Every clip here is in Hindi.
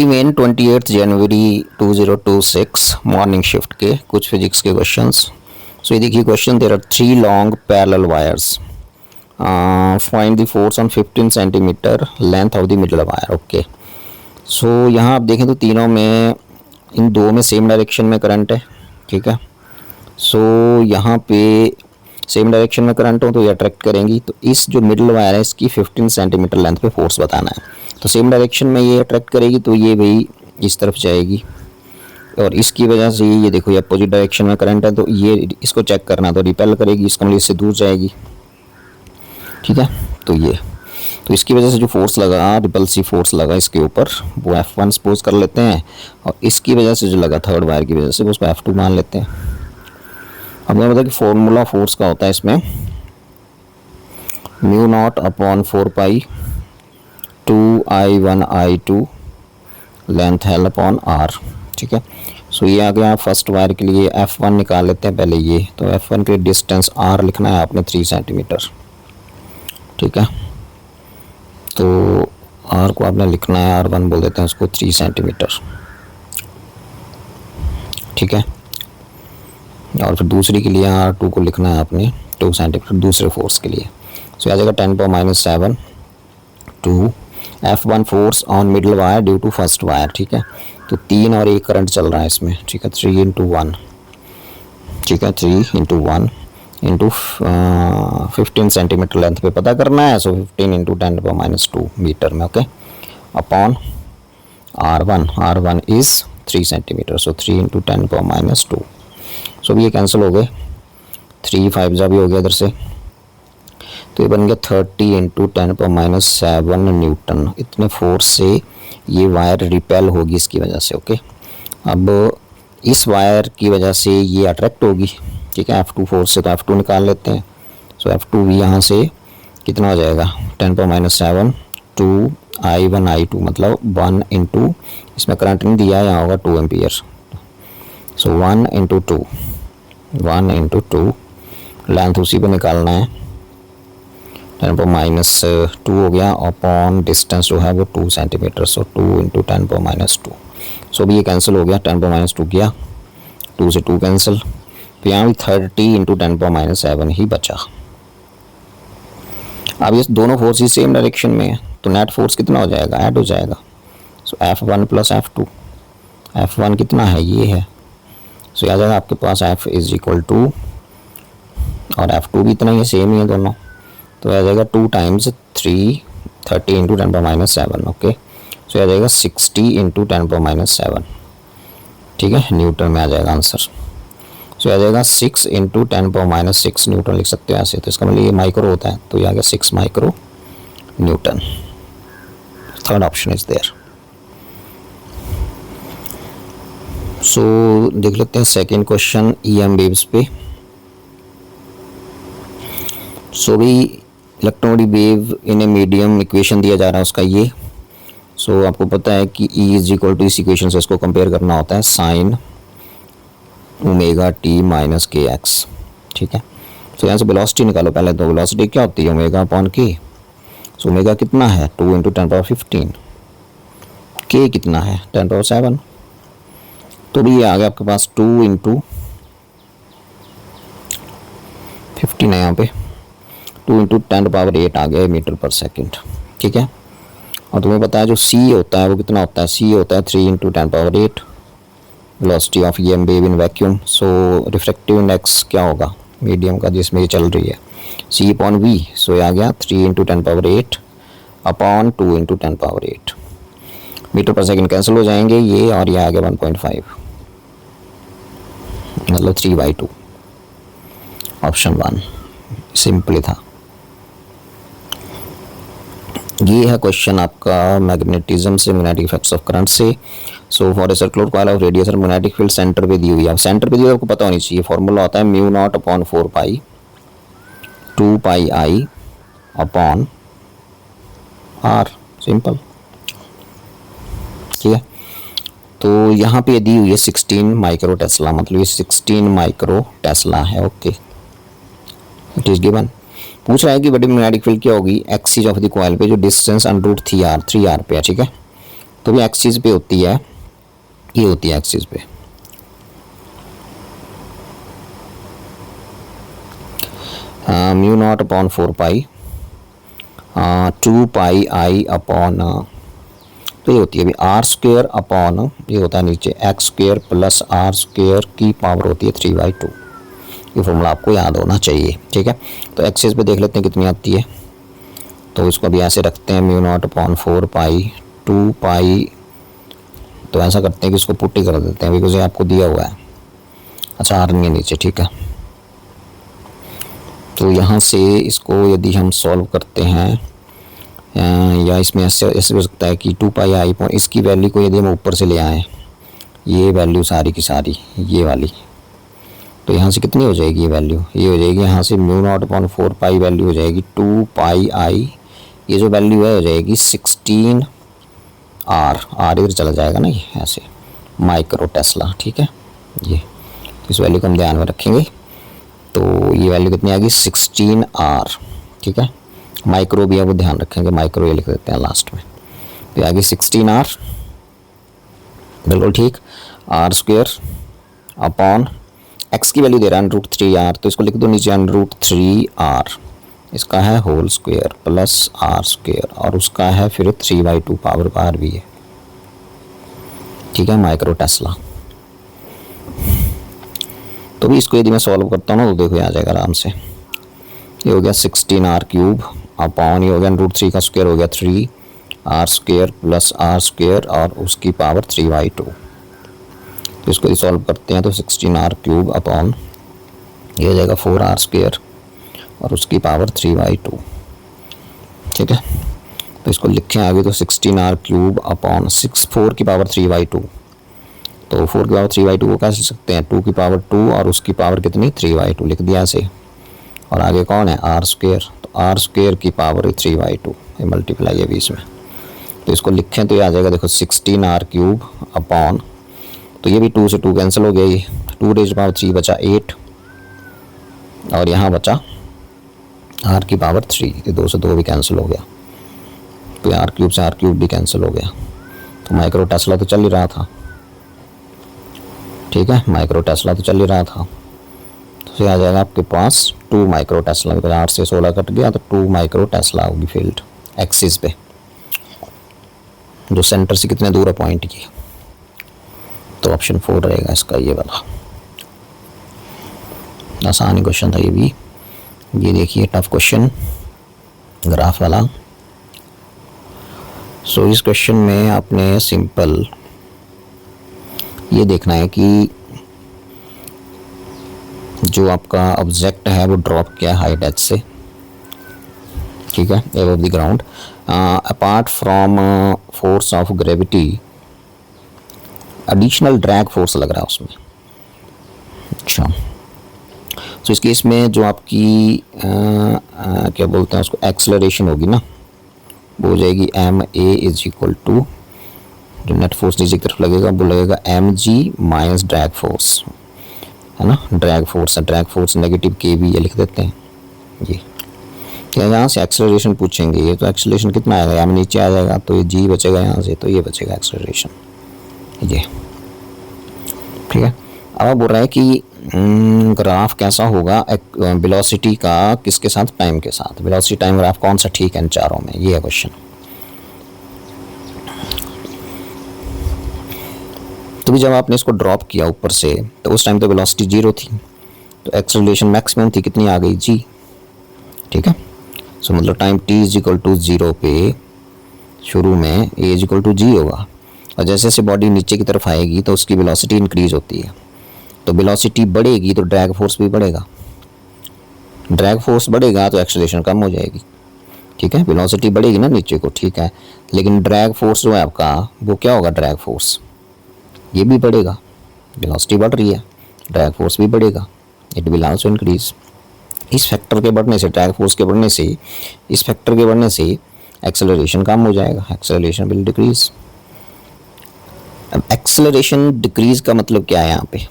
मेन 28 जनवरी 2026 मॉर्निंग शिफ्ट के कुछ फिजिक्स के क्वेश्चंस। सो ये देखिए question, there are 3 long parallel wires, find the force on 15 centimetre length of the middle wire. Okay, so यहाँ आप देखें तो तीनों में, इन दो में सेम डायरेक्शन में करंट है, ठीक है। सो यहाँ पे सेम डायरेक्शन में करंट हो तो ये अट्रैक्ट करेंगी, तो इस जो मिडल वायर है इसकी 15 सेंटीमीटर लेंथ पे फोर्स बताना है। तो सेम डायरेक्शन में ये अट्रैक्ट करेगी तो ये भाई इस तरफ जाएगी, और इसकी वजह से ये देखो ये अपोजिट डायरेक्शन में करंट है, तो ये इसको चेक करना, तो रिपेल करेगी, इसका मतलब इससे दूर जाएगी, ठीक है। तो इसकी वजह से जो फोर्स लगा, रिपल्सिव फोर्स लगा इसके ऊपर, वो F1 सपोज कर लेते हैं, और इसकी वजह से जो लगा थर्ड वायर की वजह से वो उसको F2 मान लेते हैं। अब मैं बता कि फॉर्मूला फोर्स का होता है इसमें म्यू नॉट अपॉन 4 पाई 2I1 I2 length L upon R, ठीक है। सो ये आ गया फर्स्ट वायर के लिए। F1 निकाल लेते हैं पहले ये, तो F1 के डिस्टेंस R लिखना है आपने 3 सेंटीमीटर, ठीक है। तो R को आपने लिखना है, R1 बोल देते हैं उसको 3 सेंटीमीटर, ठीक है। और फिर दूसरी के लिए R2 को लिखना है आपने 2 सेंटीमीटर दूसरे फोर्स के लिए। सो आ जाएगा 10⁻⁷ to F1 force on middle wire due to first wire, ठीक है। तो 3 और 1 करंट चल रहा है इसमें, ठीक है। 3 × 1, ठीक है, 3 × 1 इंटू 15 सेंटीमीटर लेंथ पे पता करना है, सो 15 × 10⁻² मीटर में, okay, upon R1 is 3 centimetre, so 3 × 10⁻²। So ये कैंसिल हो गए, 3 5 जा भी हो गया इधर से, तो ये बन गया 30 × 10⁻⁷ न्यूटन। इतने फोर्स से ये वायर रिपेल होगी इसकी वजह से, ओके। अब इस वायर की वजह से ये अट्रैक्ट होगी, ठीक है, F2 फोर्स से, तो F2 निकाल लेते हैं। सो F2 भी यहाँ से कितना हो जाएगा 10⁻⁷ 2I1 I2, मतलब 1 × इसमें करंट नहीं दिया है, यहाँ होगा 2 एम्पियर। सो 1 × 2 लेंथ उसी पे निकालना है, 10⁻² हो गया, अपॉन डिस्टेंस जो है वो 2 सेंटीमीटर, सो 2 × 10⁻²। सो भी ये कैंसिल हो गया, 10⁻² किया, 2 से 2 कैंसिल, तो यहाँ भी 30 × 10⁻⁷ ही बचा। अब ये दोनों फोर्स ही सेम डायरेक्शन में है, तो नेट फोर्स कितना हो जाएगा, ऐड हो जाएगा। सो F1 + F2, F1 कितना है, ये है, सो आ जाएगा आपके पास F = और F2 भी इतना ही है, सेम ही है दोनों, तो आ जाएगा 2 × 3 30 × 10⁻⁷, ओके। सो आ जाएगा 60 × 10⁻⁷, ठीक है, न्यूटन में आ जाएगा आंसर। सो आ जाएगा 6 × 10⁻⁶ न्यूटन लिख सकते हो ऐसे, तो इसका मतलब ये माइक्रो होता है, तो ये आ गया 6 micro newton. Third option is there. So देख लेते हैं सेकेंड क्वेश्चन EM वेव्स पे। सो भी electromagnetic wave in a medium equation दिया जा रहा है उसका ये। सो आपको पता है कि E = इस इक्वेशन से इसको कंपेयर करना होता है sin ωt - kx, ठीक है। तो यहाँ से वेलोसिटी निकालो पहले, तो वेलोसिटी क्या होती है, ω/k। सो ओमेगा कितना है, 2 × 10⁻15, k कितना है 10⁻7, तो भी ये आ गया आपके पास 2 × 15 है यहाँ पे, 2 × 10⁸ आ गया मीटर पर सेकंड, ठीक है। और तुम्हें पता है जो C होता है वो कितना होता है, C होता है 3 × 10⁸ velocity of EM wave in vacuum. So refractive index क्या होगा मीडियम का जिसमें ये चल रही है, C/V। सो ये आ गया 3 × 10⁸ अपॉन 2 × 10⁸ मीटर पर सेकंड कैंसिल हो जाएंगे ये, और ये आ गया 1.5, मतलब 3/2। ऑप्शन 1 सिंपली था। ये है क्वेश्चन आपका मैग्नेटिज्म से, मैग्नेटिक इफेक्ट्स ऑफ करंट से। So for a circular coil of radius और मैग्नेटिक फील्ड सेंटर पे दी हुई है। अब सेंटर पे दी हुई आपको पता होनी चाहिए, फॉर्मूला होता है mu naught upon 4 pi 2 pi I upon R, simple, ठीक है। तो यहाँ पे दी हुई है 16 माइक्रो टेस्ला, मतलब ये 16 माइक्रो टेस्ला है, ओके, इट इज गिवन। पूछ रहा है कि बड़ी मैग्नेटिक फील्ड क्या होगी एक्सिस ऑफ द कॉइल पे, जो डिस्टेंस √3r पे है, ठीक है। तो भी एक्सिस पे होती है, ये होती है एक्सिस पे। म्यू नॉट अपॉन 4 पाई 2 पाई आई अपॉन, तो ये होती है अभी आर स्क्वेयर अपॉन, ये होता है नीचे X square plus R square की पावर होती है 3/2। ये फॉर्मूला आपको याद होना चाहिए, ठीक है। तो एक्सिस पे देख लेते हैं कितनी आती है। तो इसको भी ऐसे रखते हैं म्यू नॉट अपॉन 4 पाई 2 पाई, तो ऐसा करते हैं कि इसको पुट्टी कर देते हैं बिकॉज ये आपको दिया हुआ है। अच्छा आर नहीं है नीचे, ठीक है। तो यहाँ से इसको यदि हम सॉल्व करते हैं या इसमें ऐसे ऐसे हो सकता है कि 2 पाई आई पॉइंट, इसकी वैल्यू को यदि हम ऊपर से ले आएँ, ये वैल्यू सारी की सारी ये वाली, तो यहाँ से कितनी हो जाएगी ये वैल्यू, ये हो जाएगी यहाँ से mu naught upon 4 pi value हो जाएगी 2 पाई आई, ये जो वैल्यू है हो जाएगी 16 आर, आर इधर चला जाएगा ना, ये ऐसे माइक्रो टेस्ला, ठीक है। ये इस वैल्यू को हम ध्यान में रखेंगे। तो ये वैल्यू कितनी आ गई 16 आर, ठीक है। माइक्रो भी है वो ध्यान रखेंगे, माइक्रो ये लिख देते हैं लास्ट में। तो आगे 16 आर, बिल्कुल ठीक, आर स्क्वेयर अपॉन एक्स की वैल्यू दे रहा है √3 आर, तो इसको लिख दो नीचे √3 आर, इसका है whole square plus R square, और उसका है फिर 3/2 पावर बार भी है, ठीक है, माइक्रो टेस्ला। तो भी इसको यदि मैं सॉल्व करता हूँ ना, तो देखो ये आ जाएगा आराम से। ये हो गया 16 आर क्यूब अपॉन, ये हो गया √3 का स्क्वायर हो गया 3 R square plus R square और उसकी पावर 3/2। तो इसको सॉल्व करते हैं तो 16 आर क्यूब अपॉन, ये हो जाएगा 4 आर स्क्वायर और उसकी पावर 3/2, ठीक है। तो इसको लिखें आगे, तो 16 आर क्यूब अपॉन 4 की पावर 3/2, तो 4 की पावर 3/2 को कैसे लिख सकते हैं, 2 की पावर 2 और उसकी पावर कितनी 3/2 लिख दिया ऐसे, और आगे कौन है आर स्क्वेयर, तो आर स्क्वेयर की पावर 3/2, ये मल्टीप्लाई है बीच में। तो इसको लिखें तो ये आ जाएगा देखो 16 आर क्यूब अपॉन, तो ये भी 2 से 2 कैंसिल हो गया, ये 2⁻³ बचा 8 और यहाँ बचा आर की पावर 3, ये 2 से 2 भी कैंसिल हो गया, तो आर क्यूब से आर क्यूब भी कैंसिल हो गया। तो माइक्रो टेस्ला तो चल ही रहा था, ठीक है, माइक्रो टेस्ला तो चल ही रहा था। तो ये आ जाएगा आपके पास 2 माइक्रो टेस्ला, बिकॉज 8 से 16 कट गया तो 2 माइक्रो टेस्ला होगी फील्ड एक्सिस पे, जो सेंटर से कितने दूर है पॉइंट की। तो ऑप्शन 4 रहेगा इसका ये वाला। आसान क्वेश्चन था ये भी। ये देखिए टफ क्वेश्चन ग्राफ वाला। सो इस क्वेश्चन में आपने सिंपल ये देखना है कि जो आपका ऑब्जेक्ट है वो ड्रॉप किया है हाइट एच से, ठीक है, above the ground, apart from force of gravity additional drag force लग रहा है उसमें। अच्छा, तो इस केस में जो आपकी क्या बोलते हैं उसको एक्सेलरेशन होगी ना, वो हो जाएगी ma = जो नेट फोर्स नीचे की तरफ लगेगा वो लगेगा mg माइनस ड्रैग फोर्स, है ना, ड्रैग फोर्स है, ड्रैग फोर्स नेगेटिव kb ये लिख देते हैं ये। यहाँ से एक्सेलरेशन पूछेंगे, ये तो एक्सेलरेशन कितना आएगा, m नीचे आ जाएगा तो ये g बचेगा यहाँ से, तो ये बचेगा एक्सेलरेशन ये, ठीक है। अब बोल रहा है कि ग्राफ कैसा होगा वेलोसिटी का किसके साथ, टाइम के साथ, वेलोसिटी टाइम ग्राफ कौन सा ठीक है इन चारों में, ये है क्वेश्चन। तो भी जब आपने इसको ड्रॉप किया ऊपर से तो उस टाइम तो वेलोसिटी 0 थी, तो एक्सेलरेशन मैक्सिमम थी, कितनी आ गई g, ठीक है। सो मतलब टाइम t = 0 पे शुरू में a = g होगा, और जैसे जैसे बॉडी नीचे की तरफ आएगी तो उसकी वेलोसिटी इंक्रीज होती है, तो वेलोसिटी बढ़ेगी तो ड्रैग फोर्स भी बढ़ेगा, ड्रैग फोर्स बढ़ेगा तो एक्सेलरेशन कम हो जाएगी, ठीक है। वेलोसिटी बढ़ेगी ना नीचे को, ठीक है, लेकिन ड्रैग फोर्स जो है आपका वो क्या होगा, ड्रैग फोर्स ये भी बढ़ेगा, वेलोसिटी बढ़ रही है, ड्रैग फोर्स भी बढ़ेगा, इट विल आल्सो इंक्रीज। इस फैक्टर के बढ़ने से, ड्रैग फोर्स के बढ़ने से, इस फैक्टर के बढ़ने से एक्सेलरेशन कम हो जाएगा, एक्सेलरेशन विल डिक्रीज। अब एक्सेलरेशन डिक्रीज का मतलब क्या है यहाँ पे,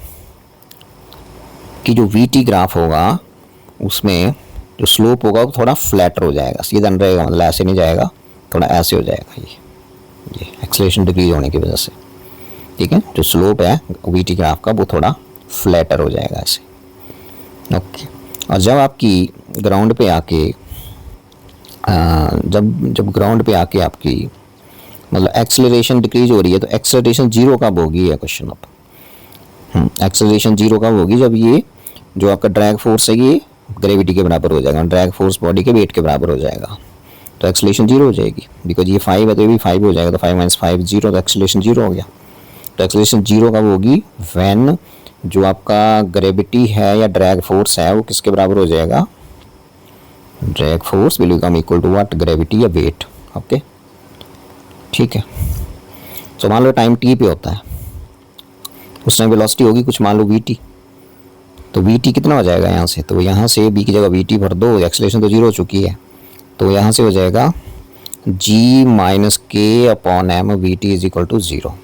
कि जो वीटी ग्राफ होगा उसमें जो स्लोप होगा वो थोड़ा फ्लैटर हो जाएगा, सीधा नहीं रहेगा, मतलब ऐसे नहीं जाएगा, थोड़ा ऐसे हो जाएगा ये, ये एक्सेलरेशन डिक्रीज होने की वजह से, ठीक है। जो स्लोप है वी टी ग्राफ का वो थोड़ा फ्लैटर हो जाएगा ऐसे, ओके। और जब आपकी ग्राउंड पे आके जब ग्राउंड पे आके आपकी मतलब एक्सेलरेशन डिक्रीज हो रही है, तो एक्सेलरेशन जीरो कब होगी है क्वेश्चन अब। एक्सेलरेशन जीरो कब होगी, जब ये जो आपका ड्रैग फोर्स है ये ग्रेविटी के बराबर हो जाएगा, ड्रैग फोर्स बॉडी के वेट के बराबर हो जाएगा, तो एक्सेलरेशन जीरो हो जाएगी। बिकॉज ये 5 है तो ये भी 5 हो जाएगा, तो 5 - 5 0, तो एक्सेलरेशन जीरो हो गया। तो एक्सेलरेशन जीरो कब होगी, व्हेन जो आपका ग्रेविटी है या ड्रैग फोर्स है वो किसके बराबर हो जाएगा, drag force will become equal to what, gravity या वेट, ओके, ठीक है। तो मान लो टाइम टी पे होता है, उस टाइम वेलोसिटी होगी कुछ मान लो वी टी, तो वी टी कितना हो जाएगा यहाँ से, तो यहाँ से बी की जगह वी टी भर दो, एक्सेलरेशन तो जीरो हो चुकी है, तो यहाँ से हो जाएगा G minus K upon M V T is equal to zero,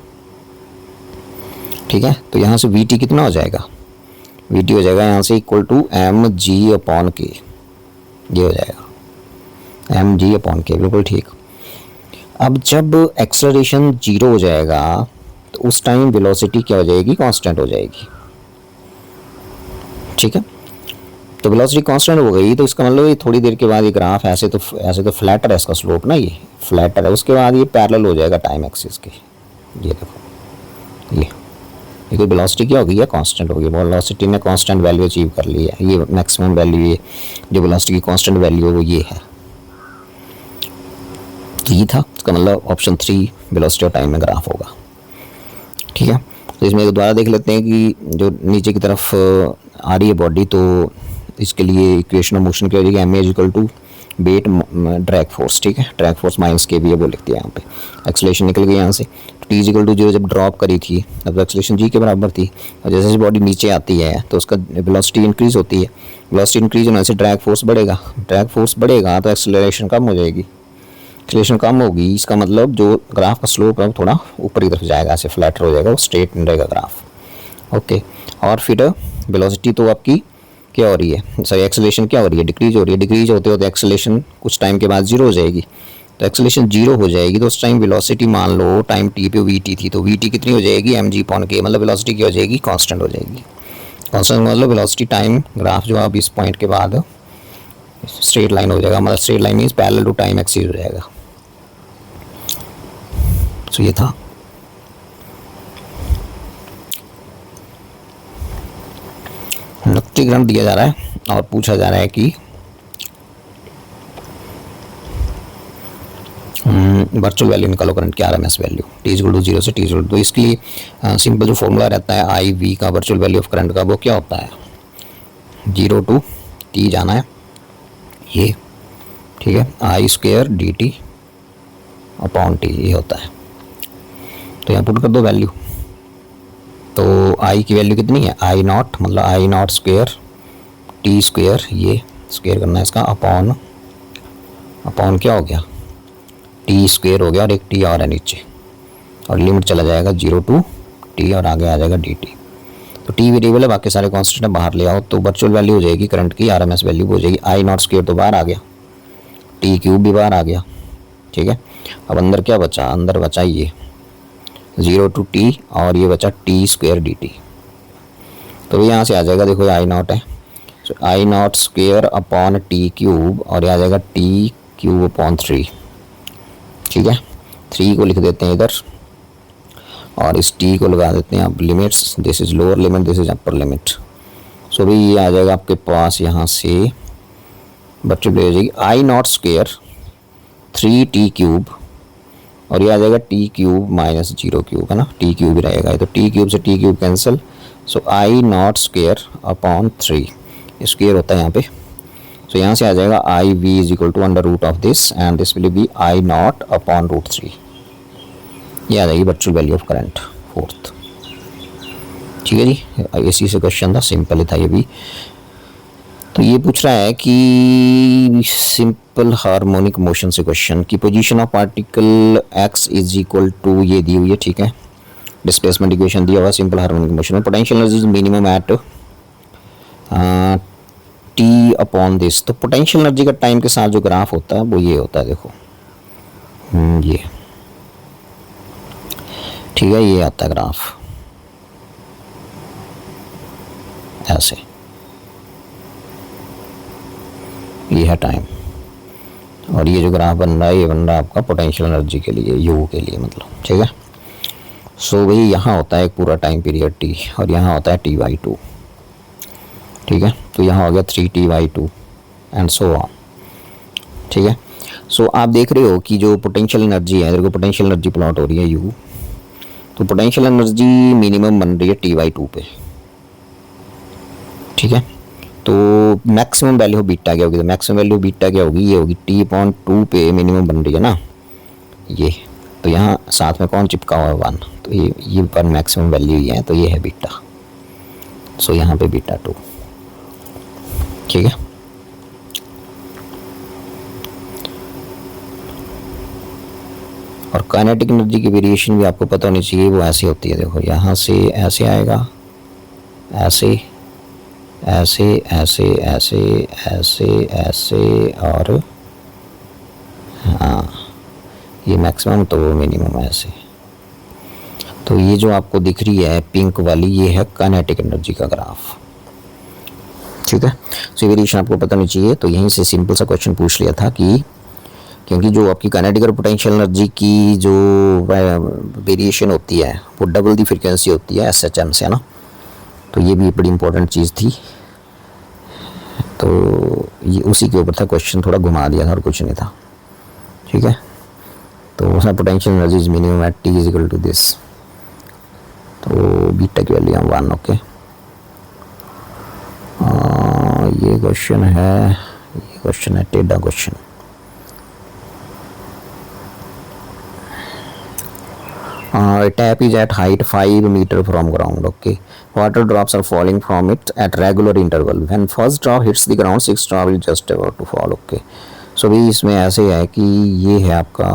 ठीक है। तो यहाँ से वी टी कितना हो जाएगा, वी टी हो जाएगा यहाँ से equal to M G upon K, ये हो जाएगा एम जी अपॉन के, बिल्कुल ठीक। अब जब एक्सेलरेशन जीरो हो जाएगा तो उस टाइम वेलोसिटी क्या हो जाएगी, कांस्टेंट हो जाएगी, ठीक है। तो वेलोसिटी कांस्टेंट हो गई तो इसका मतलब ये थोड़ी देर के बाद ये ग्राफ ऐसे तो फ्लैटर है इसका स्लोप ना, ये फ्लैटर है, उसके बाद ये पैरेलल हो जाएगा टाइम एक्सिस के, ये देखो ये वेलोसिटी क्या हो गई है, कांस्टेंट हो गई। वेलोसिटी ने कांस्टेंट वैल्यू अचीव कर ली है, ये मैक्सिमम वैल्यू, ये जो वेलोसिटी की कांस्टेंट वैल्यू है वो ये है, तो ये था इसका मतलब ऑप्शन 3 वेलोसिटी और टाइम में ग्राफ होगा, ठीक है। तो इसमें दोबारा देख लेते हैं कि जो नीचे की तरफ आ रही है बॉडी, तो इसके लिए इक्वेशन ऑफ मोशन क्या हो जाएगी, M is equal to weight drag force, ठीक है, ड्रैग फोर्स माइनस के भी है वो लिखते हैं यहाँ पे। एक्सेलरेशन निकल गई यहाँ से, T is equal to zero जब ड्रॉप करी थी तब एक्सेलरेशन जी के बराबर थी, और जैसे जैसे बॉडी नीचे आती है तो उसका वेलोसिटी इंक्रीज होती है, वेलोसिटी इंक्रीज होने से ड्रैग फोर्स बढ़ेगा, ड्रैग फोर्स बढ़ेगा तो एक्सेलरेशन कम हो जाएगी, एक्सेलरेशन कम होगी, इसका मतलब जो ग्राफ का स्लोप है वो थोड़ा ऊपर की तरफ जाएगा, ऐसे फ्लैटर हो जाएगा, वो स्ट्रेट नहीं रहेगा ग्राफ, ओके। और फिर वेलोसिटी तो आपकी क्या हो रही है, सॉरी एक्सेलरेशन क्या हो रही है, डिक्रीज हो रही है, डिक्रीज होते होते एक्सेलरेशन कुछ टाइम के बाद जीरो हो जाएगी, तो एक्सेलरेशन जीरो हो जाएगी तो उस टाइम वेलोसिटी मान लो टाइम टी पे वी टी थी, तो वी टी कितनी हो जाएगी, एम जी अपॉन के, मतलब वेलोसिटी क्या हो जाएगी, कांस्टेंट हो जाएगी। कांस्टेंट मतलब वेलोसिटी टाइम ग्राफ जो अब इस पॉइंट के बाद स्ट्रेट लाइन हो जाएगा, मतलब straight line means parallel to time axis हो जाएगा। तो ये था नक्ति ग्रंथ दिया जा रहा है और पूछा जा रहा है कि वर्चुअल वैल्यू निकालो करंट की RMS value, T equal to 0 से टी इक्वल टू, तो इसके लिए सिंपल जो फॉर्मूला रहता है आई वी का वर्चुअल वैल्यू ऑफ करंट का, वो क्या होता है, 0 टू टी जाना है ये, ठीक है, I square d t upon t ये होता है। तो यहाँ पुट कर दो वैल्यू, तो आई की वैल्यू कितनी है, आई नॉट मतलब आई नॉट स्क्वायर टी स्क्वायर, ये स्क्वायर करना है इसका, अपॉन अपॉन क्या हो गया, टी स्क्वायर हो गया और एक टी और है नीचे, और लिमिट चला जाएगा 0 टू टी और आगे आ जाएगा डी टी। तो टी वेरिएबल है, बाकी सारे कॉन्स्टेंट बाहर ले आओ, तो वर्चुअल वैल्यू हो जाएगी करंट की, आरएमएस वैल्यू हो जाएगी आई नॉट स्क्वायर तो बाहर आ गया, टी क्यूब भी बाहर आ गया, ठीक है। अब अंदर क्या बचा, अंदर बचा ये 0 टू टी और ये बचा टी स्क्वायर डी टी, तो यहाँ से आ जाएगा, देखो आई नॉट है, so I naught square upon t cube और ये आ जाएगा टी क्यूब अपॉन 3, ठीक है। 3 को लिख देते हैं इधर और इस टी को लगा देते हैं अब limits, this is lower limit this is upper limit, so भी ये आ जाएगा आपके पास यहाँ से बच्चों ले जाएगी आई नॉट स्क्वायर 3 टी क्यूब और ये आ जाएगा टी क्यूब माइनस 0 क्यूब, है ना, टी क्यूब ही रहेगा, तो टी क्यूब से t cube cancel, so I naught square upon 3 square होता है यहाँ पे, सो यहाँ से आ जाएगा I v is equal to under root of this and this will be I naught upon root 3, ये आ जाएगी virtual value of current fourth, ठीक है जी। इसी से क्वेश्चन था, सिंपल ही था ये भी। तो ये पूछ रहा है कि सिंपल हार्मोनिक मोशन से क्वेश्चन की position of particle x is equal to ये दी हुई है, ठीक है, डिस्प्लेसमेंट इक्वेशन दिया हुआ सिंपल हार्मोनिक मोशन में, potential energy is minimum at T upon this, तो पोटेंशियल एनर्जी का टाइम के साथ जो ग्राफ होता है वो ये होता है, देखो ये ठीक है, ये आता है ग्राफ ऐसे, ये है टाइम, और ये जो ग्राफ बन रहा है ये बन रहा है आपका पोटेंशियल एनर्जी के लिए, यू के लिए मतलब, ठीक है। सो भाई यहाँ होता है एक पूरा टाइम पीरियड टी, और यहाँ होता है टी बाई टू, ठीक है। तो यहाँ हो गया 3t/2 एंड सो ऑन, ठीक है। सो आप देख रहे हो कि जो पोटेंशियल एनर्जी है, इधर को पोटेंशियल एनर्जी प्लॉट हो रही है यू, तो पोटेंशियल एनर्जी मिनिमम बन रही है t/2 पे, ठीक है। तो मैक्सिमम वैल्यू ऑफ बीटा क्या होगी, तो मैक्सिमम वैल्यू ऑफ बीटा क्या होगी, ये होगी t/2 पे मिनिमम बन रही है ना ये, तो यहाँ साथ में कौन चिपका हुआ है 1, तो ये पर मैक्सिमम वैल्यू ही है, तो ये है बीटा। सो यहाँ पे बीटा 2, ठीक है। और काइनेटिक एनर्जी की वेरिएशन भी आपको पता होनी चाहिए, वो ऐसे होती है, देखो यहाँ से ऐसे आएगा, ऐसे ऐसे ऐसे ऐसे ऐसे ऐसे, और हाँ ये मैक्सिमम तो वो मिनिमम ऐसे। तो ये जो आपको दिख रही है पिंक वाली, ये है काइनेटिक एनर्जी का ग्राफ, ठीक है। सो वेरिएशन आपको पता होनी चाहिए। तो यहीं से सिंपल सा क्वेश्चन पूछ लिया था कि क्योंकि जो आपकी काइनेटिक और पोटेंशियल एनर्जी की जो वेरिएशन होती है वो डबल दी फ्रीक्वेंसी होती है SHM से, है ना। तो ये भी बड़ी इंपॉर्टेंट चीज़ थी, तो ये उसी के ऊपर था क्वेश्चन, थोड़ा घुमा दिया था और कुछ नहीं था, ठीक है। तो उसमें potential energy is minimum at t is equal to this, तो बीटा की वैल्यू 1, ओके। ये क्वेश्चन है टेढ़ा question. Tap is at height 5 meter from ground, okay. Water drops are falling from it at regular interval. When first drop hits the ground, 6 drop is just about to fall, okay. So भी इसमें ऐसे है कि ये है आपका,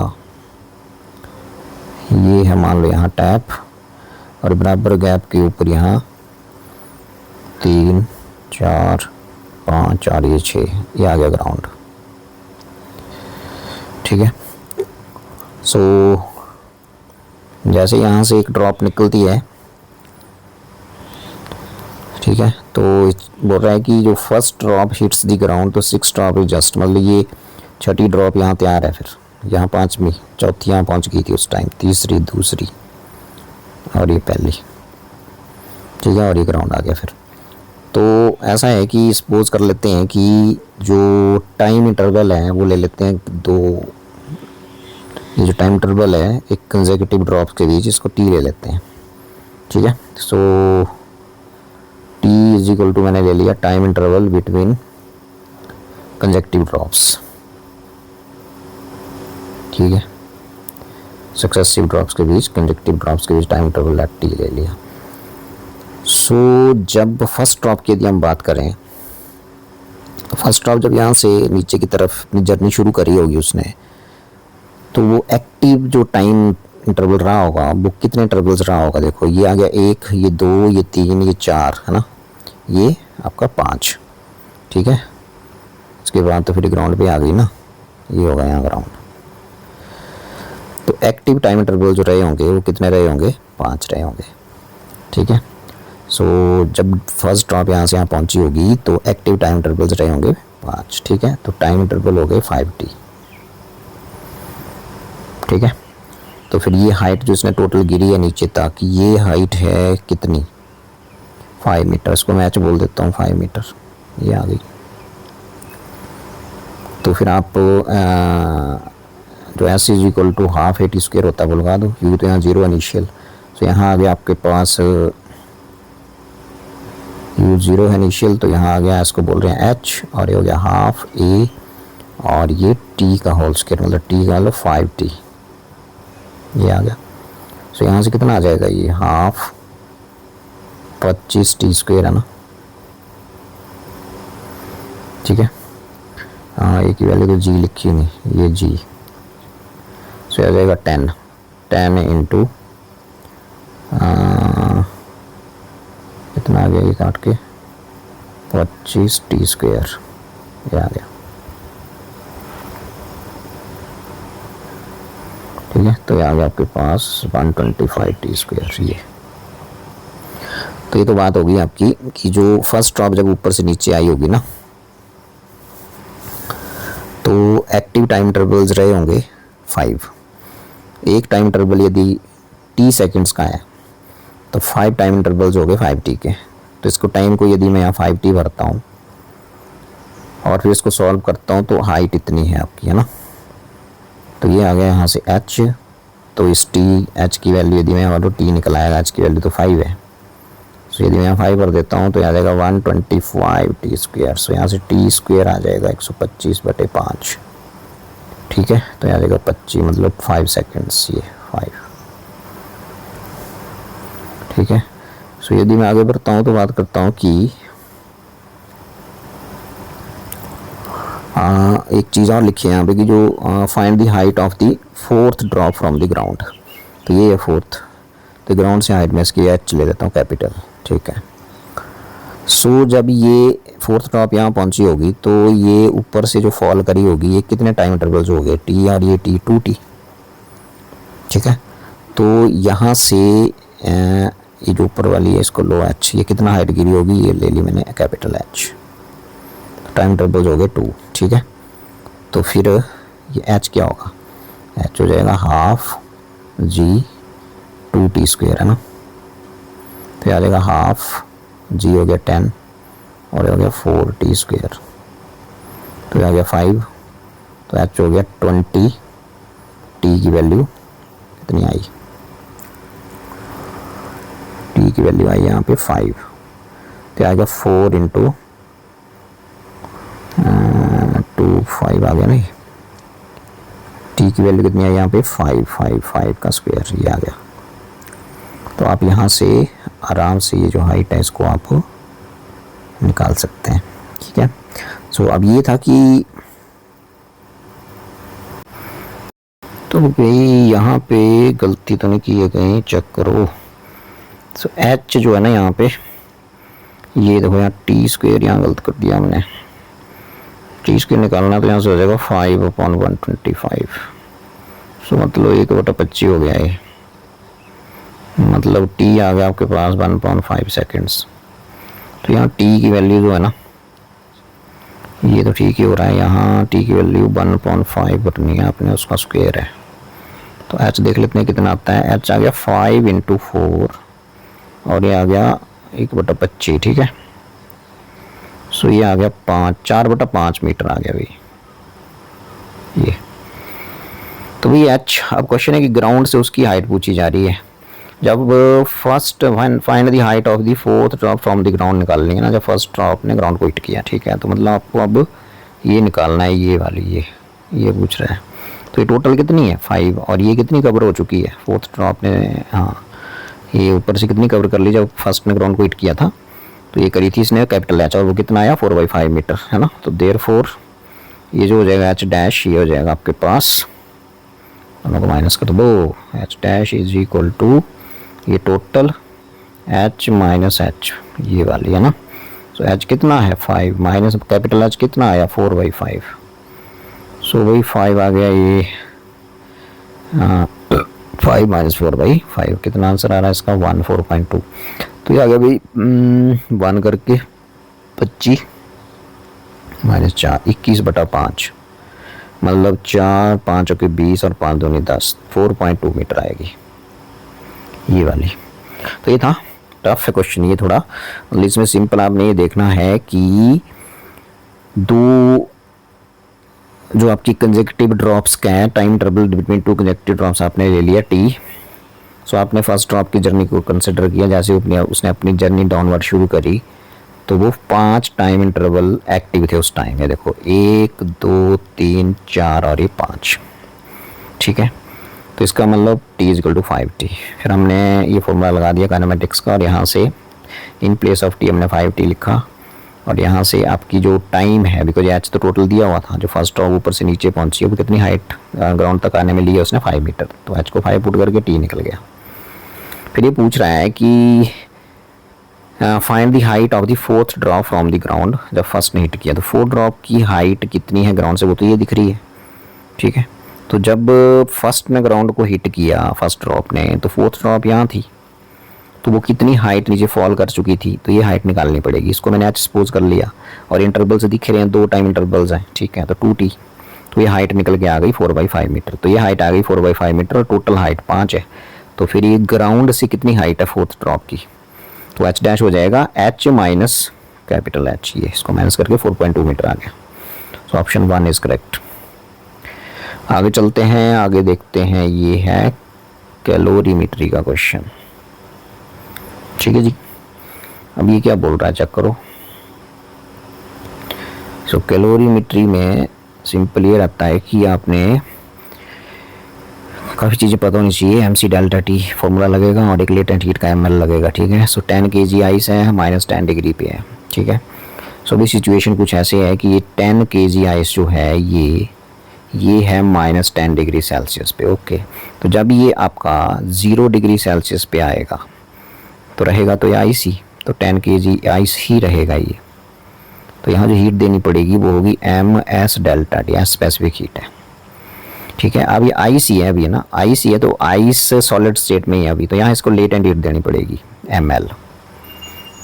ये है मान लो यहाँ टैप, और बराबर गैप के ऊपर यहाँ 3 4 5 और ये 6, ये आ गया ग्राउंड, ठीक है। सो जैसे यहाँ से एक ड्रॉप निकलती है, ठीक है, तो बोल रहा है कि जो first drop hits the ground, तो 6 ड्रॉप इज जस्ट, मतलब ये छठी ड्रॉप यहाँ तैयार है, फिर यहाँ 5वीं, चौथी यहाँ पहुँच गई थी उस टाइम, तीसरी, दूसरी और ये पहली, ठीक है, और ये ग्राउंड आ गया फिर। तो ऐसा है कि सपोज कर लेते हैं कि जो टाइम इंटरवल है वो ले लेते हैं 2, ये जो टाइम इंटरवल है एक कंसेक्यूटिव ड्रॉप्स के बीच, इसको टी ले लेते हैं, ठीक है। So T is equal to, मैंने ले लिया time interval between consecutive drops, ठीक है, सक्सेसिव ड्रॉप्स के बीच, कंसेक्यूटिव ड्रॉप्स के बीच टाइम इंटरवल एट टी ले लिया। सो जब फर्स्ट ड्रॉप की यदि हम बात करें, तो फर्स्ट ड्रॉप जब यहाँ से नीचे की तरफ अपनी जर्नी शुरू करी होगी उसने, तो वो एक्टिव जो टाइम इंटरवल रहा होगा वो कितने इंटरवल्स रहा होगा, देखो ये आ गया 1, ये 2, ये 3, ये 4, है ना, ये आपका 5, ठीक है। इसके बाद तो फिर ग्राउंड पे आ गई ना, ये होगा यहाँ ग्राउंड। तो एक्टिव टाइम इंटरवल जो रहे होंगे वो कितने रहे होंगे, 5 रहे होंगे, ठीक है। सो जब फर्स्ट ड्रॉप यहाँ से यहाँ पहुँची होगी तो एक्टिव टाइम इंटरवल्स रहे होंगे 5, ठीक है। तो टाइम इंटरवल हो गए 5t, ठीक है। तो फिर ये हाइट जो इसने टोटल गिरी है नीचे तक, ये हाइट है कितनी, 5 मीटर, इसको मैच बोल देता हूँ 5 मीटर, ये आ गई। तो फिर आप जो S is equal to half A T square होता है बुलवा दो, यू तो यहाँ 0 इनिशियल, तो यहाँ आ गया आपके पास यू 0 है इनिशियल, तो यहाँ आ गया, इसको बोल रहे हैं h, और ये हो गया हाफ ए, और ये t का होल स्क्वायर, मतलब t का लो 5t, ये आ गया। सो यहाँ से कितना आ जाएगा, ये हाफ 25t स्क्वायर है ना, ठीक है। हाँ, एक ही वैल्यू तो g लिखी नहीं, ये g, सो आ जाएगा 10 इंटू कितना आ गया, ये काट के 25t स्क्वायर, ये आ गया, ठीक है। तो ये आ गया आपके पास 125 टी स्क्वायर। ये तो ये तो बात होगी आपकी कि जो फर्स्ट ड्रॉप जब ऊपर से नीचे आई होगी ना, तो एक्टिव टाइम इंटरवल्स रहे होंगे 5। एक टाइम इंटरवल यदि t सेकंड्स का है तो 5 टाइम इंटरवल्स हो गए 5t के। तो इसको टाइम को यदि मैं यहाँ 5t भरता हूँ और फिर इसको सॉल्व करता हूँ तो हाइट इतनी है आपकी, है ना। तो ये आ गया यहाँ से h, तो इस h की वैल्यू यदि मैं यहाँ तो t निकल आएगा, h की वैल्यू तो 5 है। सो यदि मैं यहाँ 5 भर देता हूँ तो आ जाएगा 125 टी स्क्वायर। सो यहाँ से टी स्क्वायर आ जाएगा 125/5, ठीक है। तो यहाँ आ जाएगा 25 मतलब 5 सेकेंड्स, ये 5, ठीक है। सो यदि मैं आगे बढ़ता हूँ तो बात करता हूँ कि एक चीज़ और लिखी है यहाँ पे कि जो find the height of the fourth drop from the ground. तो ये है फोर्थ, तो ग्राउंड से हाइट में इसकी एच ले देता हूँ कैपिटल, ठीक है। सो जब ये फोर्थ ड्रॉप यहाँ पहुँची होगी तो ये ऊपर से जो फॉल करी होगी ये कितने टाइम इंटरवल्स हो गए, टी और ये टी 2t, ठीक है। तो यहाँ से ये जो ऊपर वाली है इसको लो एच, ये कितना हाइट गिरी होगी, ये ले ली मैंने कैपिटल एच। टाइम इंटरवल्स हो गए 2, ठीक है। तो फिर ये एच क्या होगा, एच हो जाएगा हाफ जी 2t स्क्वायर, है ना। तो आ जाएगा हाफ जी हो गया 10 और ये हो गया 4t स्क्वायर। तो आ गया 5, तो एच हो गया 20, टी की वैल्यू कितनी आई, टी की वैल्यू आई यहाँ पे 5। तो आएगा 4 इंटू 2 5 आ गया नहीं, टी की वैल्यू कितनी आई यहाँ पे 5 का स्क्वायर, ये आ गया। तो आप यहाँ से आराम से ये जो हाइट है इसको आप निकाल सकते हैं, ठीक है। सो अब ये था कि तो भाई यहाँ पे गलती तो नहीं की है कहीं, चेक करो। सो एच जो है ना यहाँ पे, ये देखो यहाँ टी स्क्वायर यहाँ गलत कर दिया हमने, टी स्क्वायर निकालना तो यहाँ से हो जाएगा 5/125। सो मतलब 1/25 हो गया है, मतलब टी आ गया आपके पास 1.5 सेकेंड्स। तो यहाँ टी की वैल्यू जो है ना, ये तो ठीक ही हो रहा है, यहाँ टी की वैल्यू 1.5 करनी है आपने, उसका स्क्वायर है। तो एच देख लेते हैं कितना आता है, एच आ गया 5 इंटू 4 और ये आ गया 1/25, ठीक है। सो ये आ गया 4/5 मीटर आ गया भाई ये। तो भाई एच, अब क्वेश्चन है कि ग्राउंड से उसकी हाइट पूछी जा रही है। जब first find the height of the fourth drop from the ground निकालनी है ना, जब फर्स्ट ड्रॉप ने ग्राउंड को हिट किया, ठीक है। तो मतलब आपको अब ये निकालना है, ये वाली ये पूछ रहा है। तो ये टोटल कितनी है 5 और ये कितनी कवर हो चुकी है, फोर्थ ड्रॉप ने, हाँ ये ऊपर से कितनी कवर कर ली जब फर्स्ट ने ग्राउंड को हिट किया था। तो ये करी थी इसने कैपिटल एच और वो कितना आया 4/5 मीटर, है ना। तो देयरफॉर ये जो हो जाएगा एच डैश, ये हो जाएगा आपके पास, दोनों को माइनस कर दो, H dash is equal to ये टोटल h माइनस एच, ये वाली है ना। सो h कितना है 5 माइनस कैपिटल एच कितना आया 4/5। सो वही 5 आ गया ये, 5 माइनस 4/5 कितना आंसर आ रहा है इसका 14.2। तो ये आ गया भाई 1 करके 25 माइनस 4 21/5, मतलब 4 5 के 20 और 5 दूनी 10, 4.2 मीटर आएगी ये वाली। तो ये था टफ है क्वेश्चन ये थोड़ा, इसमें सिंपल आपने ये देखना है कि दो जो आपकी कंसेक्यूटिव ड्रॉप्स का है, time interval between 2 consecutive drops आपने ले लिया टी। सो आपने फर्स्ट ड्रॉप की जर्नी को कंसिडर किया, जैसे उसने अपनी जर्नी डाउनवर्ड शुरू करी तो वो 5 टाइम इंटरवल एक्टिव थे उस टाइम में, देखो 1 2 3 4 और ये 5, ठीक है। तो इसका मतलब t is equal to 5t। फिर हमने ये फॉर्मूला लगा दिया काइनेमेटिक्स का और यहाँ से इन प्लेस ऑफ t हमने 5t लिखा और यहाँ से आपकी जो टाइम है, बिकॉज एच तो टोटल दिया हुआ था, जो फर्स्ट ड्रॉप ऊपर से नीचे पहुँची है वो कितनी हाइट ग्राउंड तक आने में ली है उसने 5 मीटर। तो एच को 5 पुट करके t निकल गया। फिर ये पूछ रहा है कि find the height of the fourth drop from the ground, जब फर्स्ट ने हिट किया तो फोर्थ ड्रॉप की हाइट कितनी है ग्राउंड से, वो तो ये दिख रही है, ठीक है। तो जब फर्स्ट ने ग्राउंड को हिट किया फर्स्ट ड्रॉप ने, तो फोर्थ ड्रॉप यहाँ थी, तो वो कितनी हाइट नीचे फॉल कर चुकी थी, तो ये हाइट निकालनी पड़ेगी। इसको मैंने आज सपोज कर लिया और इंटरवल से दिख रहे हैं, 2 टाइम इंटरवल्स हैं, ठीक है, तो 2t, तो ये हाइट निकल के आ गई 4/5 मीटर। तो ये हाइट आ गई 4/5 मीटर और टोटल हाइट 5 है। तो फिर ये ग्राउंड से कितनी हाइट है फोर्थ ड्रॉप की, तो h डैश हो जाएगा h माइनस कैपिटल H, ये इसको माइनस करके 4.2 मीटर आ गया। So option 1 is correct. आगे चलते हैं, आगे देखते हैं, ये है कैलोरीमेट्री का क्वेश्चन, ठीक है जी। अब ये क्या बोल रहा है चेक करो। सो कैलोरीमेट्री में सिंपल ये रहता है कि आपने काफ़ी चीज़ें पता होनी चाहिए। MC डेल्टा T फॉर्मूला लगेगा और एक लेटेंट हीट का ML लगेगा, ठीक है। सो 10 kg आइस है, -10 डिग्री पे है, ठीक है। सो अभी सिचुएशन कुछ ऐसे है कि ये 10 kg आइस जो है ये है -10 डिग्री सेल्सियस पे, ओके। तो जब ये आपका 0 डिग्री सेल्सियस पे आएगा तो रहेगा तो ये आइस ही, तो 10 kg आइस ही रहेगा ये। तो यहाँ जो हीट देनी पड़ेगी वो होगी MS delta T, specific heat है, ठीक है। अब ये आइस ही है, अभी है ना, आइस ही है, तो आइस सॉलिड स्टेट में ही है अभी, तो यहाँ इसको लेटेंट हीट देनी पड़ेगी ML।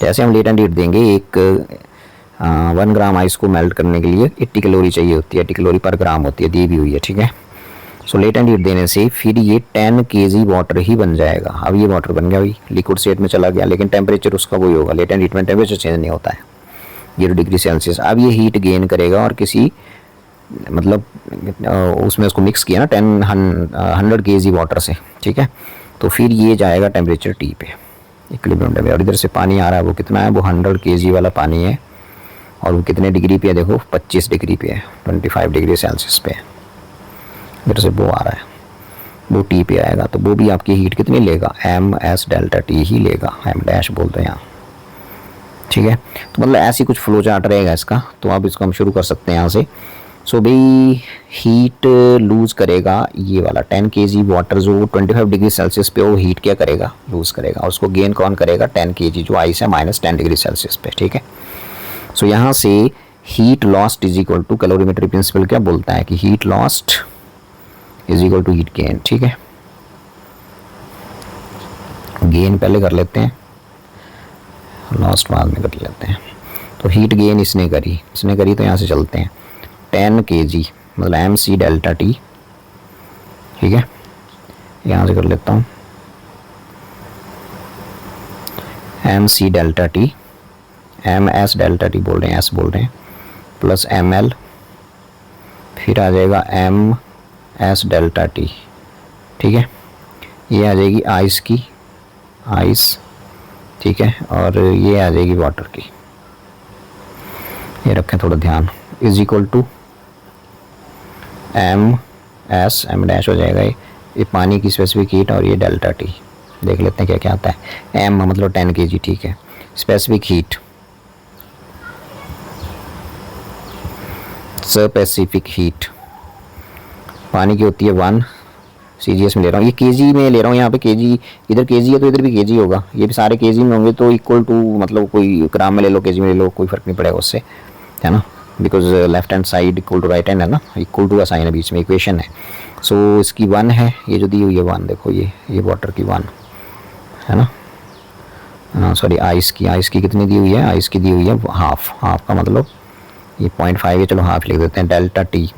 जैसे हम लेटेंट हीट देंगे, 1 ग्राम आइस को मेल्ट करने के लिए 80 कैलोरी चाहिए होती है, 80 कैलोरी पर ग्राम होती है, दी भी हुई है, ठीक है। सो लेटेंट हीट देने से फिर ये 10 kg वाटर ही बन जाएगा। अब ये वाटर बन गया, अभी लिक्विड स्टेट में चला गया, लेकिन टेम्परेचर उसका वही होगा, लेटेंट हीट में टेम्परेचर चेंज नहीं होता है, 0 डिग्री सेल्सियस। अब ये हीट गेन करेगा और किसी मतलब उसमें उसको मिक्स किया ना 100 kg वाटर से, ठीक है। तो फिर ये जाएगा टेम्परेचर T पे, इक्विलिब्रियम टेम्परेचर। और इधर से पानी आ रहा है, वो कितना है, वो 100 kg वाला पानी है, और वो कितने डिग्री पे है, देखो 25 डिग्री पे है, 25 डिग्री सेल्सियस पे है। इधर से वो आ रहा है, वो T पे आएगा, तो वो भी आपकी हीट कितनी लेगा, MS डेल्टा T ही लेगा, M डैश बोलते हैं यहाँ, ठीक है। तो मतलब ऐसी कुछ फ्लो चार्ट रहेगा इसका। तो अब इसको हम शुरू कर सकते हैं यहाँ से। सो भाई हीट लूज करेगा ये वाला 10 kg वाटर जो 25 डिग्री सेल्सियस पे, वो हीट क्या करेगा, लूज करेगा, और उसको गेन कौन करेगा, 10 kg जो आइस है -10 डिग्री सेल्सियस पे, ठीक है। सो यहाँ से heat lost is equal to, calorimetry principle क्या बोलता है कि heat lost is equal to heat gain, ठीक है। गेन पहले कर लेते हैं, लॉस्ट बाद में कर लेते हैं। तो हीट गेन इसने करी तो यहाँ से चलते हैं, 10 kg मतलब MC डेल्टा T, ठीक है। यहाँ से कर लेता हूँ MC delta T, MS delta T बोल रहे हैं, S बोल रहे हैं, प्लस ML, फिर आ जाएगा MS डेल्टा T, ठीक है। ये आ जाएगी आइस की, आइस, ठीक है, और ये आ जाएगी वाटर की, ये रखें थोड़ा ध्यान, is equal to M dash हो जाएगा, ये पानी की स्पेसिफिक हीट, और ये डेल्टा T देख लेते हैं क्या क्या आता है। M मतलब 10 kg, ठीक है। स्पेसिफिक हीट, स्पेसिफिक हीट पानी की होती है 1, CGS में ले रहा हूँ, ये kg में ले रहा हूँ, यहाँ पे kg, इधर kg है तो इधर भी kg होगा, ये भी सारे kg में होंगे, तो इक्वल टू मतलब कोई ग्राम में ले लो, kg में ले लो, कोई फ़र्क नहीं पड़ेगा उससे, है ना, because left hand side equal to right hand है ना, इक्वल टू का साइन है बीच में, इक्वेशन है। सो इसकी 1 है, ये जो दी हुई है 1, देखो ये वाटर की 1 है ना, सॉरी आइस की कितनी दी हुई है, आइस की दी हुई है हाफ का मतलब ये 0.5 है, चलो हाफ लिख देते हैं, डेल्टा T।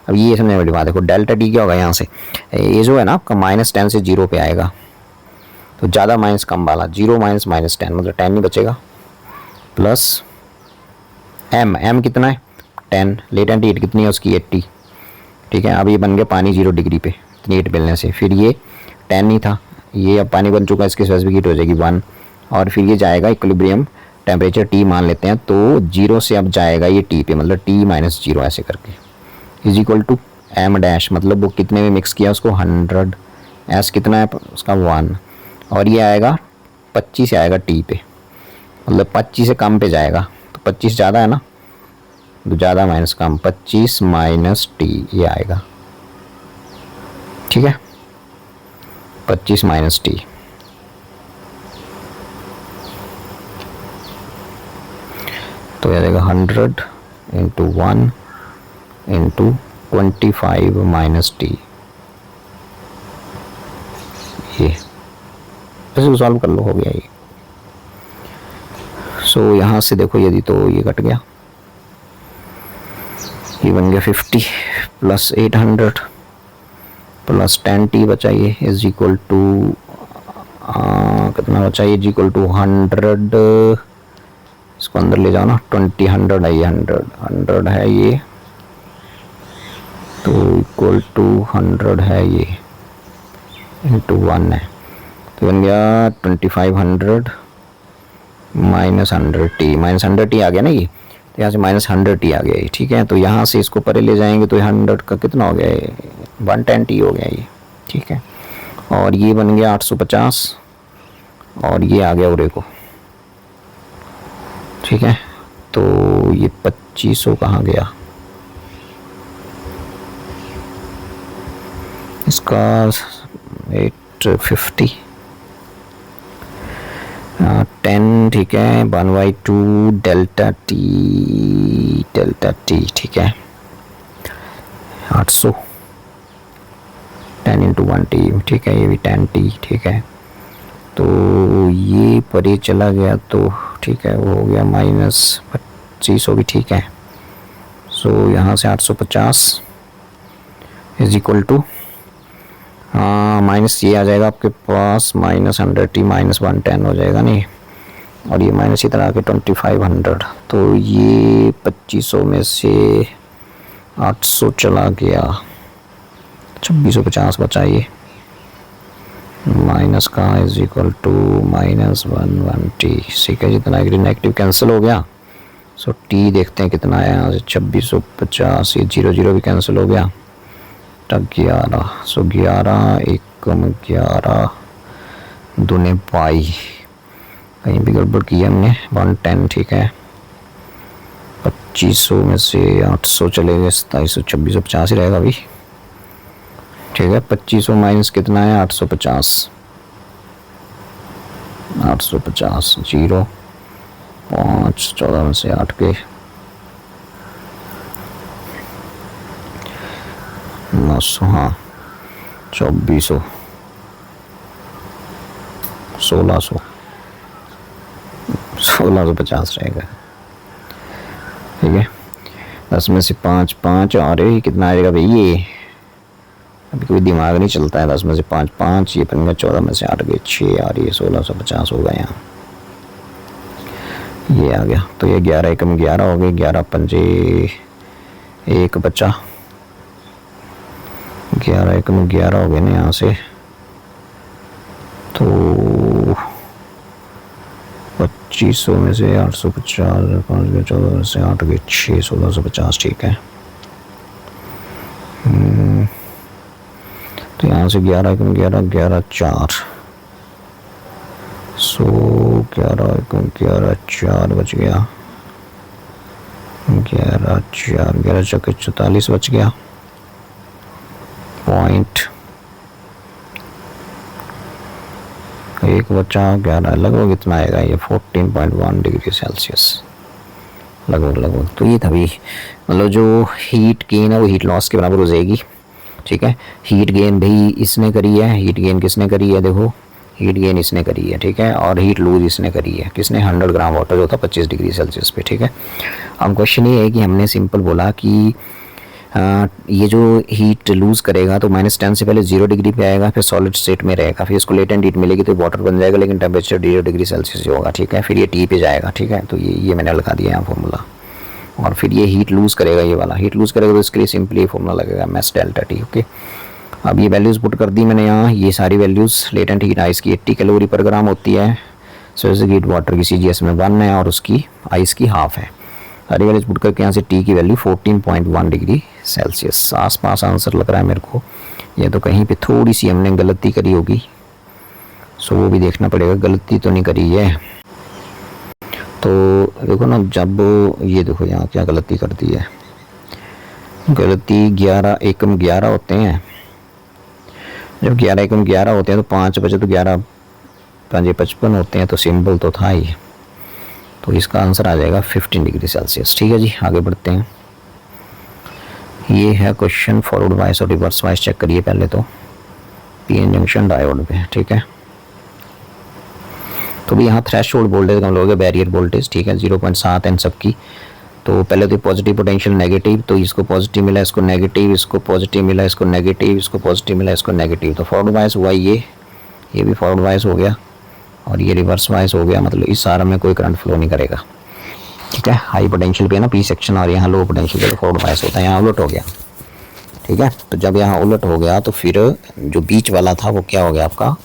अब ये समझने वाली बात, देखो डेल्टा T क्या होगा, यहाँ से ये जो है ना आपका -10 से 0 पे आएगा, तो ज़्यादा माइनस कम वाला, 0 माइनस -10 मतलब 10 नहीं बचेगा, प्लस M कितना है 10, लेटेंट हीट कितनी है उसकी 80, ठीक है। अब ये बन गया पानी 0 डिग्री पे, इतनी हीट मिलने से, फिर ये 10 नहीं था, ये अब पानी बन चुका है, इसकी स्पेसिफिक हीट हो जाएगी 1, और फिर ये जाएगा इक्विलिब्रियम टेम्परेचर T मान लेते हैं, तो 0 से अब जाएगा ये T पे, मतलब T - 0 ऐसे करके, is equal to M dash, मतलब वो कितने में मिक्स किया उसको 100, S कितना है उसका 1, और ये आएगा 25 से आएगा T पे, मतलब 25 से कम पे जाएगा, तो 25 ज़्यादा है ना, तो ज़्यादा माइनस कम, 25 - T ये आएगा, ठीक है, 25 - T। तो ये आएगा 100 × 1 × 25 - T, ऐसे सॉल्व कर लो, हो गया ये। सो यहाँ से देखो यदि तो ये कट गया, ये बन गया 50 प्लस 800 प्लस 10t बचा, ये इज इक्वल टू कितना बचा, ये इज इक्वल टू 100, इसको अंदर ले जाओ ना, 20 100 है ये, 100 है ये, तो इक्वल टू 100 है ये, इंटू 1 है, तो बन गया 2500 माइनस 100t, माइनस 100t आ गया ना ये, तो यहाँ से माइनस 100t आ गया ये, ठीक है। तो यहाँ से इसको परे ले जाएंगे तो 100 का कितना हो गया ये, 110t हो गया ये, ठीक है। और ये बन गया 850 और ये आ गया उरे को, ठीक है। तो ये 2500 कहाँ गया, इसका 850 10, ठीक है, 1/2 डेल्टा टी, ठीक है, 800 10 इंटू 1t, ठीक है, ये भी 10t, ठीक है। तो ये परे चला गया तो ठीक है, वो हो गया माइनस 2500 भी, ठीक है। सो यहाँ से 850 इज इक्वल टू माइनस ये आ जाएगा आपके पास माइनस 100t माइनस 110 हो जाएगा नहीं, और ये माइनस इधर आके 2500, तो ये 2500 में से 800 चला गया, 2650 बचा ये, माइनस का is equal to minus 1t, ठीक है। जितना नेगेटिव कैंसिल हो गया, सो t देखते हैं कितना है यहाँ से, 2650, ये 0 0 भी कैंसिल हो गया, तब 11, सो 11 एकम 11 दूने पाई, कहीं भी गड़बड़ की है हमने, 110, ठीक है। 2500 में से 800 चले गए, 2700, 2650 ही रहेगा अभी, ठीक है। 2500 माइनस कितना है, 850, 0 5 14 में से 8 के 900, हाँ 2400, 1650 रहेगा, ठीक है। 10 में से 5 5, और कितना आएगा भाई, ये अभी कोई दिमाग नहीं चलता है, 10 में से 5 5, ये बन गया 14 में से 8 गए 6, और ये 1650 होगा यहाँ, ये आ गया। तो ये 11 एकम 11 हो गए, 11 पंजे 1 बचा, 11 एकम 11 हो गए ना यहाँ से, तो 2500 में से 850, 5 गए 14 में से 8 गए 6, 1650, ठीक है। तो यहाँ से 11 एकम 11 11 4, सो 11 एकम 11 4 बच गया, 11 4 11 चौके 44 बच गया, पॉइंट 1 बचा, 11 लगभग इतना आएगा ये 14.1 डिग्री सेल्सियस लगभग। तो ये तभी मतलब जो हीट गेन है वो हीट लॉस के बराबर हो जाएगी, ठीक है। हीट गेन भी इसने करी है, हीट गेन किसने करी है, देखो हीट गेन इसने करी है, ठीक है, और हीट लूज इसने करी है, किसने, 100 ग्राम वाटर जो था 25 डिग्री सेल्सियस पे, ठीक है। अब क्वेश्चन ये है कि हमने सिंपल बोला कि ये जो हीट लूज़ करेगा तो -10 से पहले 0 डिग्री पे आएगा, फिर सॉलिड स्टेट में रहेगा, फिर इसको लेटेंट हीट मिलेगी तो वाटर बन जाएगा, लेकिन टेम्परेचर 0 डिग्री सेल्सियस होगा, ठीक है। फिर ये टी पे जाएगा, ठीक है। तो ये मैंने लगा दिया यहाँ फॉर्मूला, और फिर ये हीट लूज़ करेगा, ये वाला हीट लूज़ करेगा तो इसके लिए सिंपली फॉर्मूला लगेगा मैस डेल्टा टी, ओके। अब ये वैल्यूज़ पुट कर दी मैंने यहाँ, ये सारी वैल्यूज़। लेटेंट हीट आइस की 80 कैलोरी पर ग्राम होती है, सोल्यूट हीट वाटर की CGS में 1 है, और उसकी आइस की हाफ है। सारी वैल्यूज पुट करके यहाँ से टी की वैल्यू 14.1 डिग्री सेल्सियस आसपास आंसर लग रहा है मेरे को, ये तो कहीं पे थोड़ी सी हमने गलती करी होगी, सो वो भी देखना पड़ेगा, गलती तो नहीं करी है। तो देखो ना, जब ये देखो यहाँ क्या गलती कर दी है, गलती 11 एकम 11 होते हैं, जब 11 एकम 11 होते हैं तो 5 बजे तो 11 5 55 होते हैं, तो सिंबल तो था ही, तो इसका आंसर आ जाएगा 15 डिग्री सेल्सियस, ठीक है जी। आगे बढ़ते हैं, ये है क्वेश्चन फॉरवर्ड वाइस और रिवर्स वाइस चेक करिए पहले तो, पीएन जंक्शन डायोड पे, ठीक है। तो भी यहाँ थ्रेश होल्ड वोल्टेज का हम लोग बैरियर वोल्टेज, ठीक है, 0.7 एन सबकी। तो पहले तो पॉजिटिव पोटेंशियल नेगेटिव, तो इसको पॉजिटिव मिला, इसको नेगेटिव, इसको पॉजिटिव मिला, इसको नेगेटिव, इसको पॉजिटिव मिला, इसको नेगेटिव। तो फॉरवर्ड वाइज हुआ ये भी फॉरवर्ड वाइज हो गया और ये रिवर्स वाइज हो गया, मतलब इस सारा में कोई करंट फ्लो नहीं करेगा, ठीक है। हाई पोटेंशियल पे ना पी सेक्शन और यहाँ लो पोटेंशियल पे फॉरवर्ड वाइज होता है, यहाँ उलट हो गया, ठीक है। तो जब यहाँ उलट हो गया तो फिर जो बीच वाला था वो क्या हो गया आपका,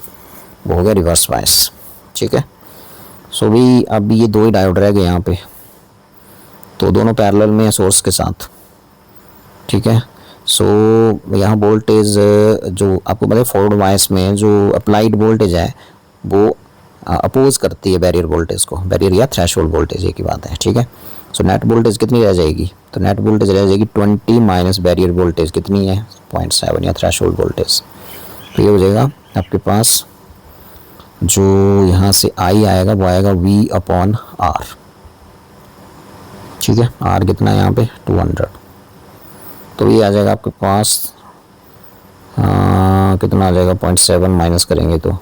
वो हो गया रिवर्स वाइज, ठीक है। सो भी अब ये दो ही डायोड रह गए यहाँ पे, तो दोनों पैरेलल में है सोर्स के साथ, ठीक है। सो यहाँ वोल्टेज जो आपको पता है फॉरवर्ड वाइज में जो अप्लाइड वोल्टेज है वो अपोज करती है बैरियर वोल्टेज को, बैरियर या थ्रेशोल्ड वोल्टेज एक ही बात है, ठीक है। सो नेट वोल्टेज कितनी रह जाएगी, तो नेट वोल्टेज रह जाएगी 20 माइनस बैरियर वोल्टेज कितनी है 0.7 या थ्रेशोल्ड वोल्टेज। तो ये हो जाएगा आपके पास जो यहाँ से आई आएगा वो आएगा V/R, ठीक है। R कितना है यहाँ पे 200, तो ये आ जाएगा आपके पास कितना आ जाएगा 0.7 माइनस करेंगे तो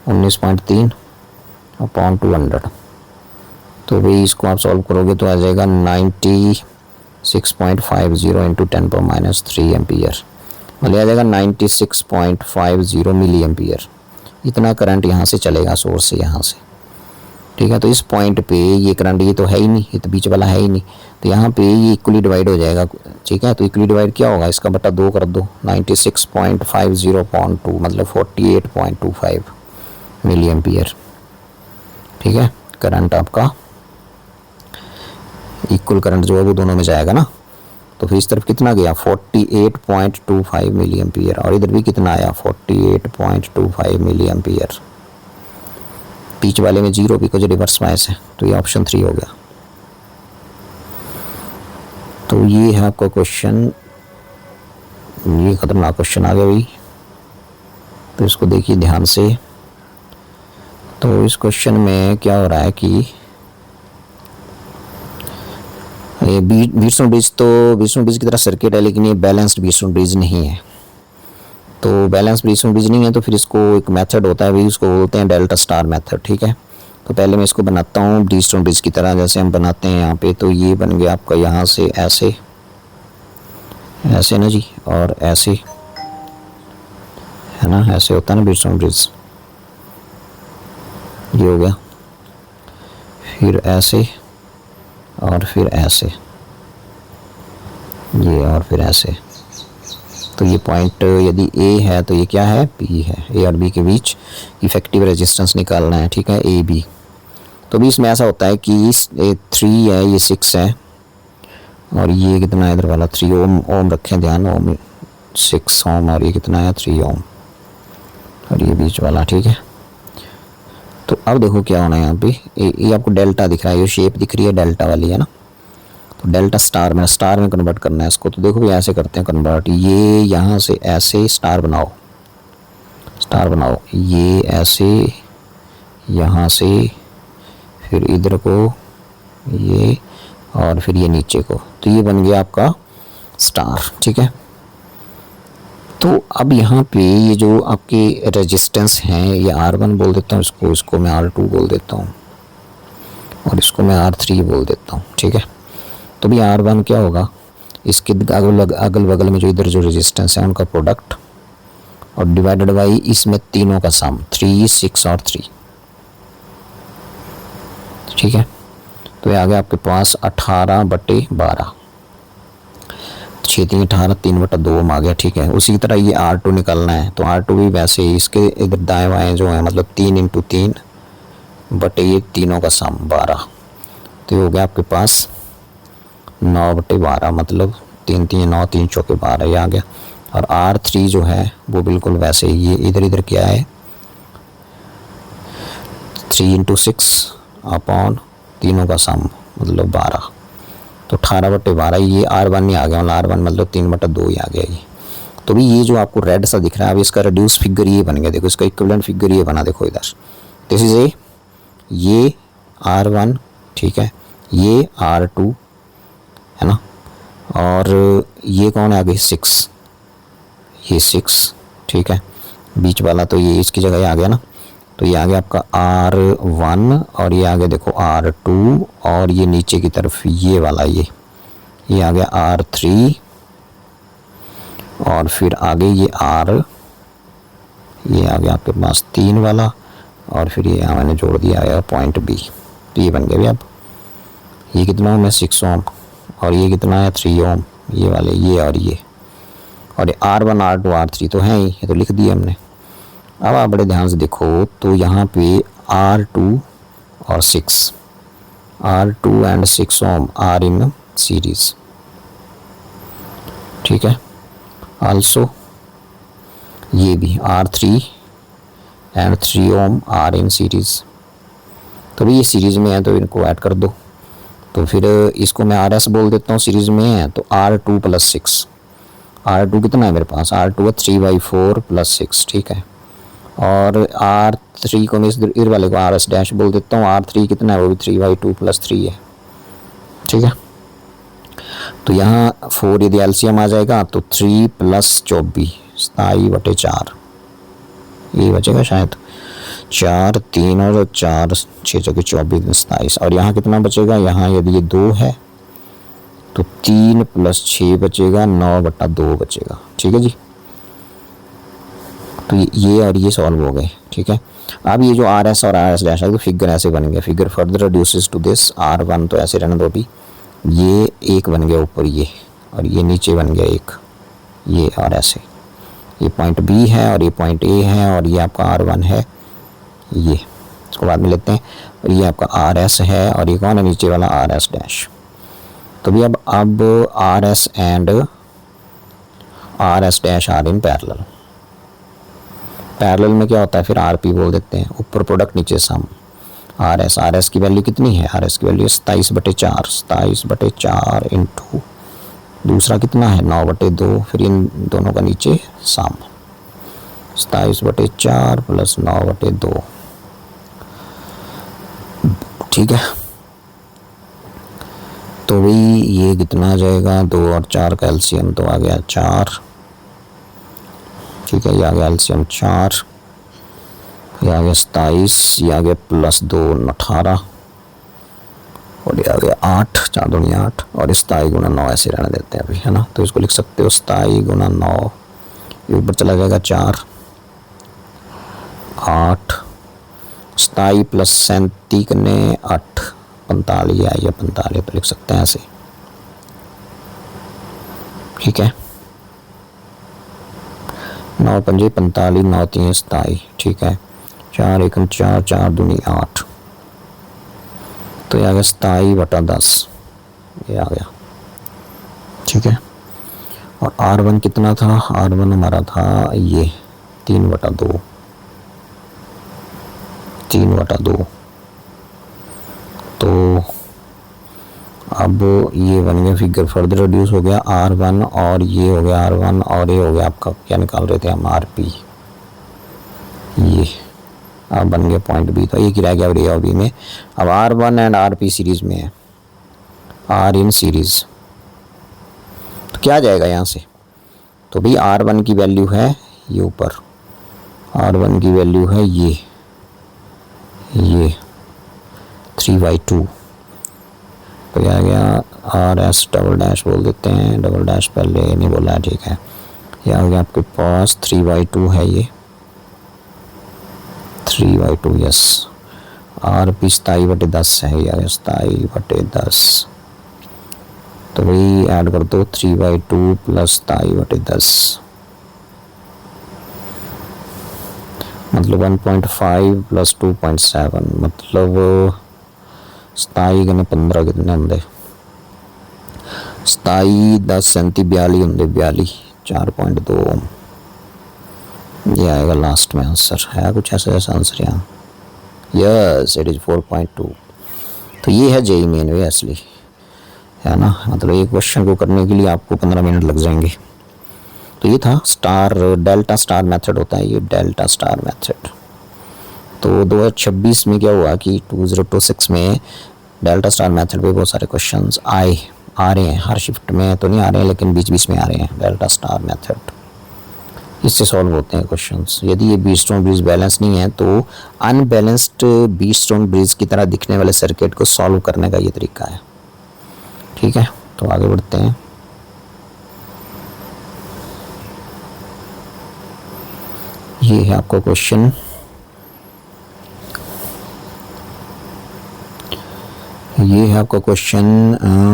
19.3 अपॉन 200। तो भाई इसको आप सॉल्व करोगे तो आ जाएगा 96.50 इंटू 10⁻³ एम्पियर, मतलब आ जाएगा 96.50 मिली एम्पियर। इतना करंट यहाँ से चलेगा सोर्स से यहाँ से, ठीक है। तो इस पॉइंट पे ये करंट ये तो है ही नहीं, ये तो बीच वाला है ही नहीं, तो यहाँ पे ये इक्वली डिवाइड हो जाएगा, ठीक है। तो इक्वली डिवाइड क्या होगा, इसका बटा 2 कर दो, 96.50 अपॉन 2 मतलब 48.25 मिली एम्पियर, ठीक है। करंट आपका इक्वल करंट जो है वो दोनों में जाएगा ना, तो फिर इस तरफ कितना गया 48.25 मिली एम्पियर और इधर भी कितना आया 48.25 मिली एम्पियर। बीच वाले में जीरो भी कुछ रिवर्स वाइज है, तो ये ऑप्शन 3 हो गया। तो ये है आपका क्वेश्चन, ये खतरनाक क्वेश्चन आ गया भाई, तो इसको देखिए ध्यान से। तो इस क्वेश्चन में क्या हो रहा है कि व्हीटस्टोन ब्रिज तो व्हीटस्टोन ब्रिज की तरह सर्किट है, लेकिन ये बैलेंस्ड व्हीटस्टोन ब्रिज नहीं है। तो बैलेंस व्हीटस्टोन ब्रिज नहीं है तो फिर इसको एक मेथड होता है भाई, उसको बोलते हैं डेल्टा स्टार मेथड, ठीक है। तो पहले मैं इसको बनाता हूँ व्हीटस्टोन ब्रिज की तरह, जैसे हम बनाते हैं यहाँ पे। तो ये बन गया आपका यहाँ से ऐसे ऐसे ना जी, और ऐसे है ना, ऐसे होता है ना व्हीटस्टोन ब्रिज, ये हो गया, फिर ऐसे और फिर ऐसे, ये और फिर ऐसे। तो ये पॉइंट यदि A है तो ये क्या है B है, A और B के बीच इफेक्टिव रेजिस्टेंस निकालना है, ठीक है, AB। तो भी इसमें ऐसा होता है कि 3 है, ये 6 है और ये कितना है इधर वाला 3 ओम रखें ध्यान, ओम 6 ओम और ये कितना है 3 ओम और ये बीच वाला, ठीक है। तो अब देखो क्या होना है यहाँ पे, ये आपको डेल्टा दिख रहा है, ये शेप दिख रही है डेल्टा वाली है ना। तो डेल्टा स्टार में कन्वर्ट करना है इसको। तो देखो भी ऐसे करते हैं कन्वर्ट, ये यहाँ से ऐसे स्टार बनाओ, ये ऐसे यहाँ से, फिर इधर को ये और फिर ये नीचे को, तो ये बन गया आपका स्टार, ठीक है। तो अब यहाँ पे ये जो आपके रेजिस्टेंस हैं, ये R1 बोल देता हूँ इसको मैं R2 बोल देता हूँ और इसको मैं R3 बोल देता हूँ, ठीक है। तो भी R1 क्या होगा, इसके अगल बगल में जो इधर जो रेजिस्टेंस है उनका प्रोडक्ट और डिवाइडेड बाई इसमें तीनों का सम 3, 6 और 3, ठीक है। तो ये आ गया आपके पास 18/12, 6 3 18, 3/2 आ गया, ठीक है। उसी तरह ये R2 निकालना है, तो R2 भी वैसे ही इसके इधर दाएं बाएं जो है मतलब 3 × 3 बटे ये तीनों का सम 12, तो ये हो गया आपके पास 9/12, मतलब 3 3 9 3 चौके 12 ये आ गया। और R3 जो है वो बिल्कुल वैसे ही, ये इधर क्या है 3 × 6 अपॉन तीनों का सम मतलब 12, तो 18/12 ये R1 ही आ गया, मतलब R1 मतलब 3/2 ही आ गया ये। तो भी ये जो आपको रेड सा दिख रहा है, अब इसका रिड्यूस फिगर ये बन गया, देखो इसका इक्विवेलेंट फिगर ये बना, देखो इधर दिस इज ए, ये R1, ठीक है, ये R2 है ना, और ये कौन है आगे 6, ये 6, ठीक है, बीच वाला तो ये इसकी जगह आ गया ना। तो ये आ गया आपका R1 और ये आ गया देखो R2 और ये नीचे की तरफ ये वाला ये आ गया R3 और फिर आगे ये ये आ गया आपके पास 3 वाला और फिर ये मैंने जोड़ दिया है पॉइंट B। तो ये बन गया भी। अब ये कितना ओम है 6 ओम और ये कितना है 3 ओम, ये वाले ये और R1 R2 R3 तो है ही, ये तो लिख दिया हमने। अब आप बड़े ध्यान से देखो तो यहाँ पे R2 और 6 R2 and 6 ohm are in series, ठीक है। आल्सो ये भी R3 and 3 ohm are in series, तो भी ये सीरीज़ में है तो इनको ऐड कर दो। तो फिर इसको मैं RS बोल देता हूँ, सीरीज़ में है तो R2 + 6, R2 कितना है मेरे पास R2 है 3/4 + 6, ठीक है। और R3 को मैं इस वाले को RS डैश बोल देता हूँ, R3 कितना है वो भी 3/2 + 3 है, ठीक है। तो यहाँ 4 यदि एलसीएम आ जाएगा तो 3 + 24 27/4 ये बचेगा शायद, 4 3 और 4 6 चौके 24 27। और यहाँ कितना बचेगा, यहाँ यदि ये 2 है तो 3 + 6 बचेगा 9/2 बचेगा, ठीक है जी। तो ये और ये सॉल्व हो गए, ठीक है। अब ये जो RS और RS डैश है तो फिगर ऐसे बन गया, figure further reduces to this R1 तो ऐसे रहने दो अभी, ये एक बन गया ऊपर ये और ये नीचे बन गया एक ये और ऐसे, ये पॉइंट B है और ये पॉइंट A है और ये आपका R1 है, ये इसको बाद में लेते हैं। और ये आपका RS है और ये कौन है नीचे वाला RS डैश। तो भी अब RS and RS dash are in parallel, parallel में क्या होता है फिर RP बोल देते हैं, ऊपर प्रोडक्ट नीचे सम। RS की वैल्यू कितनी है, RS की वैल्यू 27/4 इंटू दूसरा कितना है 9/2, फिर इन दोनों का नीचे सम 27/4 + 9/2, ठीक है। तो भाई ये कितना आ जाएगा 2 और 4 का एलसीएम तो आ गया 4, ठीक है। ये आ गया एलसीएम 4, ये आ गया 27, ये आ गया +2 18 और ये आ गया 8, 4 दूनी 8 और 27 × 9 ऐसे रहने देते हैं अभी, है ना। तो इसको लिख सकते हो 27 × 9, ये ऊपर चला जाएगा 4 8, 27 + 37 करने 8 45 या 45 तो लिख सकते हैं ऐसे, ठीक है। 9 × 5 = 45, 9 × 3 = 27, ठीक है। 4 × 1 = 4, 4 दूनी 8 तो ये आ गया 27/10 ये आ गया, ठीक है। और R1 कितना था, R1 हमारा था ये 3/2 तो अब ये बन गया फिगर फर्दर रिड्यूस हो गया R1 और ये हो गया R1 और ये हो गया आपका क्या निकाल रहे थे हम RP, ये अब बन गया पॉइंट B। तो ये रह गया अब A और B में। अब R1 एंड RP सीरीज में है, R इन सीरीज, तो क्या जाएगा यहाँ से, तो भाई R1 की वैल्यू है ये ऊपर, R1 की वैल्यू है ये 3/2 तो क्या आ गया RS डबल डैश बोल देते हैं, डबल डैश पहले नहीं बोला है, ठीक है। ये आ गया आपके पास 3/2 है ये 3/2 यस। RP 27/10 है, ये आ गया 27/10 तो वही ऐड कर दो 3/2 + 27/10 मतलब 1.5 + 2.7 मतलब 27 × 15 कितने होंगे 27 10 37 42 होंगे 42 4.2 ये आएगा लास्ट में आंसर, है कुछ ऐसा आंसर यहाँ, यस इट इज़ 4.2। तो ये है जेईई मेन वे असली, है ना। मतलब एक क्वेश्चन को करने के लिए आपको 15 मिनट लग जाएंगे। तो ये था डेल्टा स्टार मेथड होता है, ये डेल्टा स्टार मेथड। तो 2026 में क्या हुआ कि 2026 में डेल्टा स्टार मेथड पे बहुत सारे क्वेश्चंस आ रहे हैं, हर शिफ्ट में तो नहीं आ रहे हैं लेकिन बीच बीच में आ रहे हैं डेल्टा स्टार मेथड, इससे सॉल्व होते हैं क्वेश्चंस। यदि ये बीच स्टोन ब्रिज बैलेंस नहीं है तो अनबैलेंस्ड बीच स्टोन ब्रिज की तरह दिखने वाले सर्किट को सॉल्व करने का ये तरीका है। ठीक है, तो आगे बढ़ते हैं। ये है आपका क्वेश्चन। ये है आपका क्वेश्चन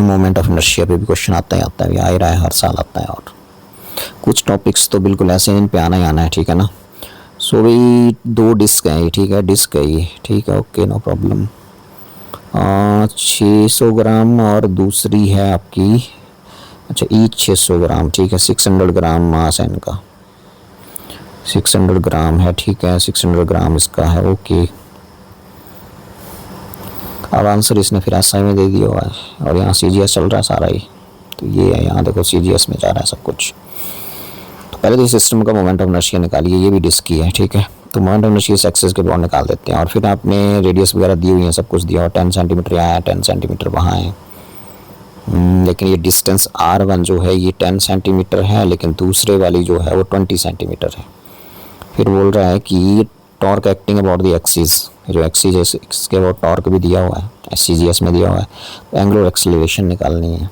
मोमेंट ऑफ इनर्शिया पे भी क्वेश्चन आता है, आ ही रहा है, हर साल आता है। और कुछ टॉपिक्स तो बिल्कुल ऐसे इन पे आना ही आना है, ठीक है ना। सो भाई 2 डिस्क हैं, ठीक है, डिस्क है ये, ठीक है, ओके, नो प्रॉब्लम। 600 ग्राम और दूसरी है आपकी, अच्छा, ईच 600 ग्राम, ठीक है, 600 ग्राम मास है इनका, 600 ग्राम है, ठीक है, 600 ग्राम इसका है, ओके। अब आंसर इसने फिर एसआई में दे दिया हुआ है और यहाँ सीजीएस चल रहा है सारा ही, तो ये है, यहाँ देखो सीजीएस में जा रहा है सब कुछ। तो पहले तो सिस्टम का मोमेंट ऑफ इनर्शिया निकालिए, ये भी डिस्क की है, ठीक है। तो मोमेंट ऑफ इनर्शिया इस एक्सिस के बाद निकाल देते हैं और फिर आपने रेडियस वगैरह दी हुई है, सब कुछ दिया, और 10 सेंटीमीटर यहाँ है, 10 सेंटीमीटर वहाँ है। लेकिन ये डिस्टेंस R1 जो है ये 10 सेंटीमीटर है, लेकिन दूसरे वाली जो है वो 20 सेंटीमीटर है। फिर बोल रहा है कि torque acting about the axis, जो एक्सिस है इसके अबाउट टॉर्क भी दिया हुआ है, एससीजीएस में दिया हुआ है। तो एंगुलर एक्सेलरेशन निकालनी है।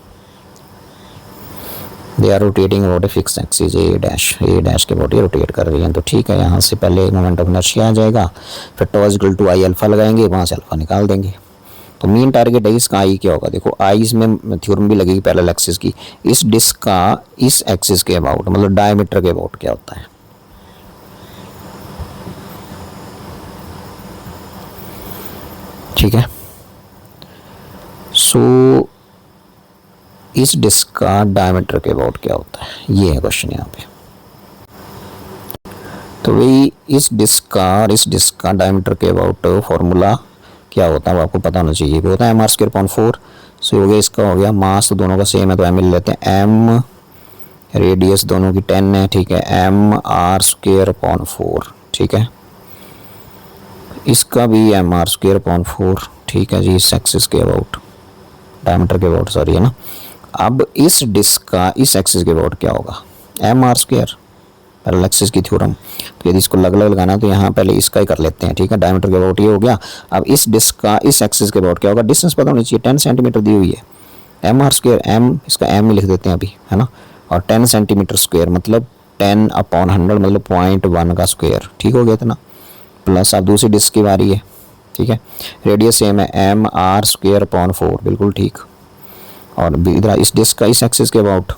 They are rotating about a fix axis, A dash के अबाउट ये रोटेट कर रही है, तो ठीक है। यहाँ से पहले मोमेंट ऑफ इनर्शिया आ जाएगा, फिर torque equal to I alpha लगाएंगे, वहाँ से अल्फा निकाल देंगे। तो मेन टारगेट है इसका आई क्या होगा, देखो आई इसमें थ्योरम भी लगेगी पैरेलल एक्सिस की, इस डिस्क का इस एक्सिस के अबाउट, मतलब डायमीटर के अबाउट क्या होता है। ठीक है, सो इस डिस्क का डायमीटर के अबाउट क्या होता है, ये है क्वेश्चन यहाँ पे। तो वही इस डिस्क का और इस डिस्क का डायमीटर के अबाउट फॉर्मूला क्या होता है वो आपको पता होना चाहिए। वो होता है mr²/4। सो हो गया, इसका हो गया, मास तो दोनों का सेम है तो m ले लेते हैं, m रेडियस दोनों की 10 है, ठीक है, mr²/4, ठीक है। इसका भी mr²/4, ठीक है जी, इस एक्सिस के अबाउट, डायमीटर के अबाउट, सॉरी, है ना। अब इस डिस्क का इस एक्सिस के अबाउट क्या होगा, mr², पैरेलल एक्सिस की थ्योरम। तो यदि इसको अलग अलग लगाना है तो यहाँ पहले इसका ही कर लेते हैं, ठीक है। डायमीटर के अबाउट ये हो गया। अब इस डिस्क का इस एक्सिस के अबाउट क्या होगा, डिस्टेंस पता होनी चाहिए, 10 सेंटीमीटर दी हुई है, mr², m इसका m ही लिख देते हैं अभी, है ना। और 10 सेंटीमीटर स्क्वायर मतलब 10/100 मतलब 0.1 का स्क्वायर, ठीक हो गया था ना। प्लस अब दूसरी डिस्क की बारी है, ठीक है, रेडियस सेम है, mr²/4, बिल्कुल ठीक। और इधर इस डिस्क का इस एक्सिस के अबाउट,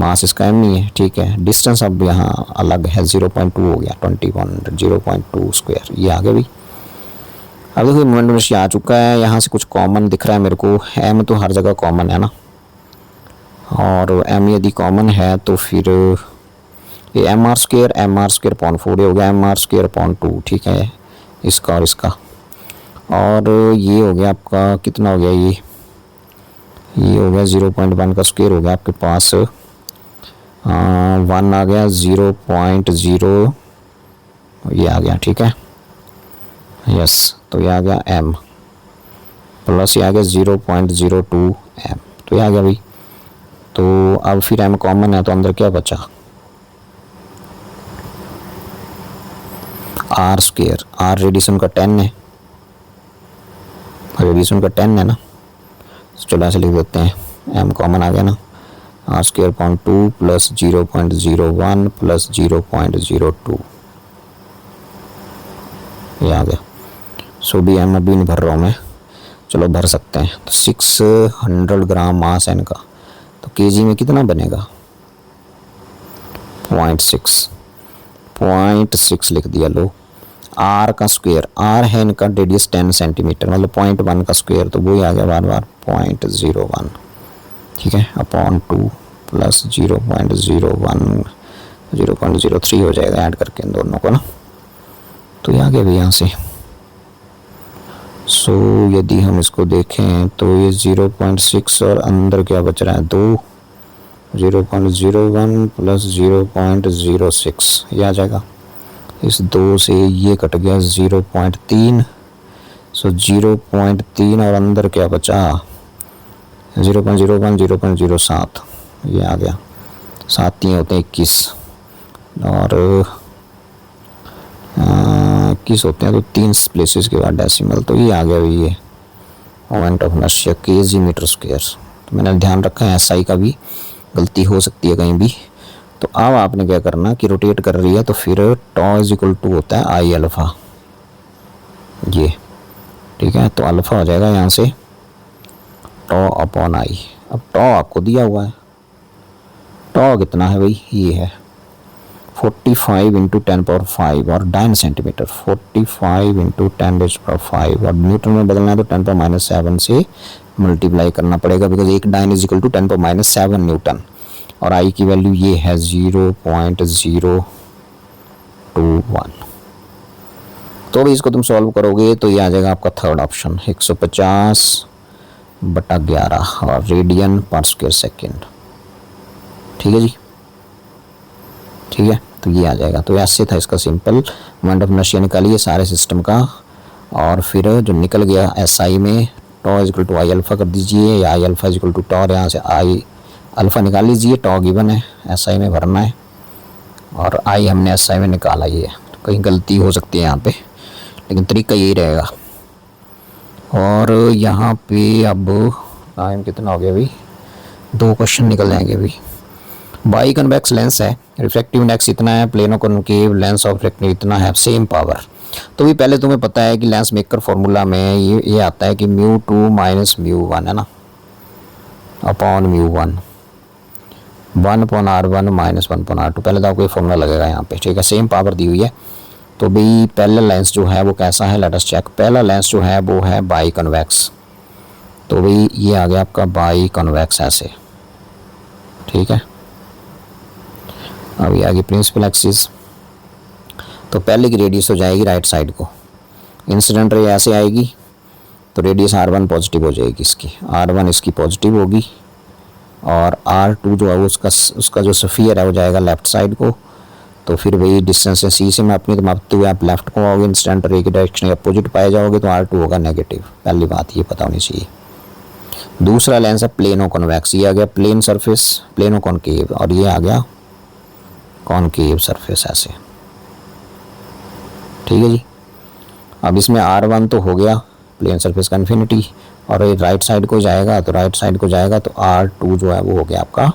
मास इसका m नहीं है, ठीक है। डिस्टेंस अब यहाँ अलग है, 0.2 हो गया, 2100, 0.2 स्क्वायर, ये आगे भी। अब देखो मोमेंट ऑफ इनर्शिया आ चुका है, यहाँ से कुछ कॉमन दिख रहा है मेरे को, m तो हर जगह कॉमन है ना, और m यदि कॉमन है तो फिर ये mr²/4 हो गया, mr²/2, ठीक है, इसका और इसका। और ये हो गया आपका, कितना हो गया ये हो गया 0.1 का स्क्वायर हो गया आपके पास, 1 आ गया, 0.0 ये आ गया, ठीक है, यस। तो ये आ गया m प्लस ये आ गया 0.02 m, तो ये आ गया भाई। तो अब फिर m कॉमन है तो अंदर क्या बचा, r², r रेडियस का 10 है, रेडियस का 10 है ना, चलो ऐसे लिख देते हैं, m कॉमन आ गया ना, r²/2 प्लस 0.01 प्लस 0.02, ये आ गया। सो भी m अभी नहीं भर रहा हूँ मैं, चलो भर सकते हैं। तो 600 ग्राम मास है इनका, तो केजी में कितना बनेगा, 0.6 लिख दिया। लो, r का स्क्वायर, r है इनका रेडियस 10 सेंटीमीटर मतलब 0.1 का स्क्वायर, तो वही आ गया बार बार 0.01, ठीक है, अपॉन 2 प्लस 0.01, 0.03 हो जाएगा ऐड करके इन दोनों को ना, तो ये आ गया भी यहाँ से। सो यदि हम इसको देखें तो ये 0.6 और अंदर क्या बच रहा है 2, 0.01 प्लस 0.06, ये आ जाएगा। इस 2 से ये कट गया 0.3, सो 0.3 और अंदर क्या बचा 0.01, 0.07, ये आ गया, 7 3 होते हैं 21, और 21 होते हैं तो 3 प्लेसेस के बाद डेसिमल, तो ये आ गया भाई ये moment of inertia kg metre square. तो मैंने ध्यान रखा है SI का भी गलती हो सकती है कहीं भी। तो अब आपने क्या करना कि रोटेट कर रही है तो फिर टॉ इज इक्वल टू होता है आई अल्फ़ा, ये ठीक है। तो अल्फ़ा हो जाएगा यहाँ से टॉ अपॉन आई। अब टॉ आपको दिया हुआ है, टॉ कितना है भाई, ये है 45 इंटू 10⁵ और 9 सेंटीमीटर, 45 इंटू 10⁵, और न्यूटन में बदलना है तो 10⁻⁷ से मल्टीप्लाई करना पड़ेगा, बिकॉज एक dyne is equal to 10⁻⁷ newton, और आई की वैल्यू ये है 0.021। तो अभी इसको तुम सॉल्व करोगे तो ये आ जाएगा आपका थर्ड ऑप्शन 150/11 और रेडियन पर स्क्वायर सेकेंड। ठीक है जी, ठीक है। तो ये आ जाएगा। तो ऐसे था इसका सिंपल। मोमेंट ऑफ इनर्शिया निकालिए सारे सिस्टम का, और फिर जो निकल गया SI में tau is equal to I alpha कर दीजिए, या I alpha is equal to tau, और यहाँ से आई अल्फ़ा निकाल लीजिए, टॉ गिवन है SI में भरना है, और आई हमने SI में निकाला ही है। तो कहीं गलती हो सकती है यहाँ पे, लेकिन तरीका यही रहेगा। और यहाँ पे अब टाइम कितना हो गया भाई, 2 क्वेश्चन निकल जाएंगे अभी। बाई कन्वेक्स लेंस है, रिफ्रैक्टिव इंडेक्स इतना है, plano concave lens of refractive इतना है, सेम पावर। तो भी पहले तुम्हें पता है कि लेंस मेकर फॉर्मूला में ये आता है कि μ2 माइनस μ1 है ना, अपॉन μ1, 1/r1 माइनस 1/r2। पहले तो आपको ये फॉर्मूला लगेगा यहाँ पे, ठीक है। सेम पावर दी हुई है। तो भाई पहला लेंस जो है वो कैसा है, लेट अस चेक। पहला लेंस जो है वो है बाई कन्वेक्स, तो भाई ये आ गया आपका बाई कन्वेक्स ऐसे, ठीक है। अब ये आगे प्रिंसिपल एक्सिस, तो पहले की रेडियस हो जाएगी राइट साइड को, इंसिडेंट रे ऐसे आएगी, तो रेडियस R1 पॉजिटिव हो जाएगी इसकी, R1 इसकी पॉजिटिव होगी, और R2 जो है उसका जो स्फीयर है वो जाएगा लेफ्ट साइड को। तो फिर वही डिस्टेंस है C से मापनी, तो मापते हुए आप लेफ्ट को आओगे, इंसिडेंट रे की डायरेक्शन अपोजिट पाए जाओगे, तो R2 होगा नेगेटिव। पहली बात ये पता होनी चाहिए। दूसरा लेंस है प्लेनो कॉन्वेक्स, ये आ गया प्लेन सरफेस, प्लेनो कॉनकेव, और ये आ गया कॉनकेव सरफेस ऐसे, ठीक है जी। अब इसमें R1 तो हो गया प्लेन सरफेस का इन्फिनिटी, और ये राइट साइड को जाएगा, तो राइट साइड को जाएगा तो R2 जो है वो हो गया आपका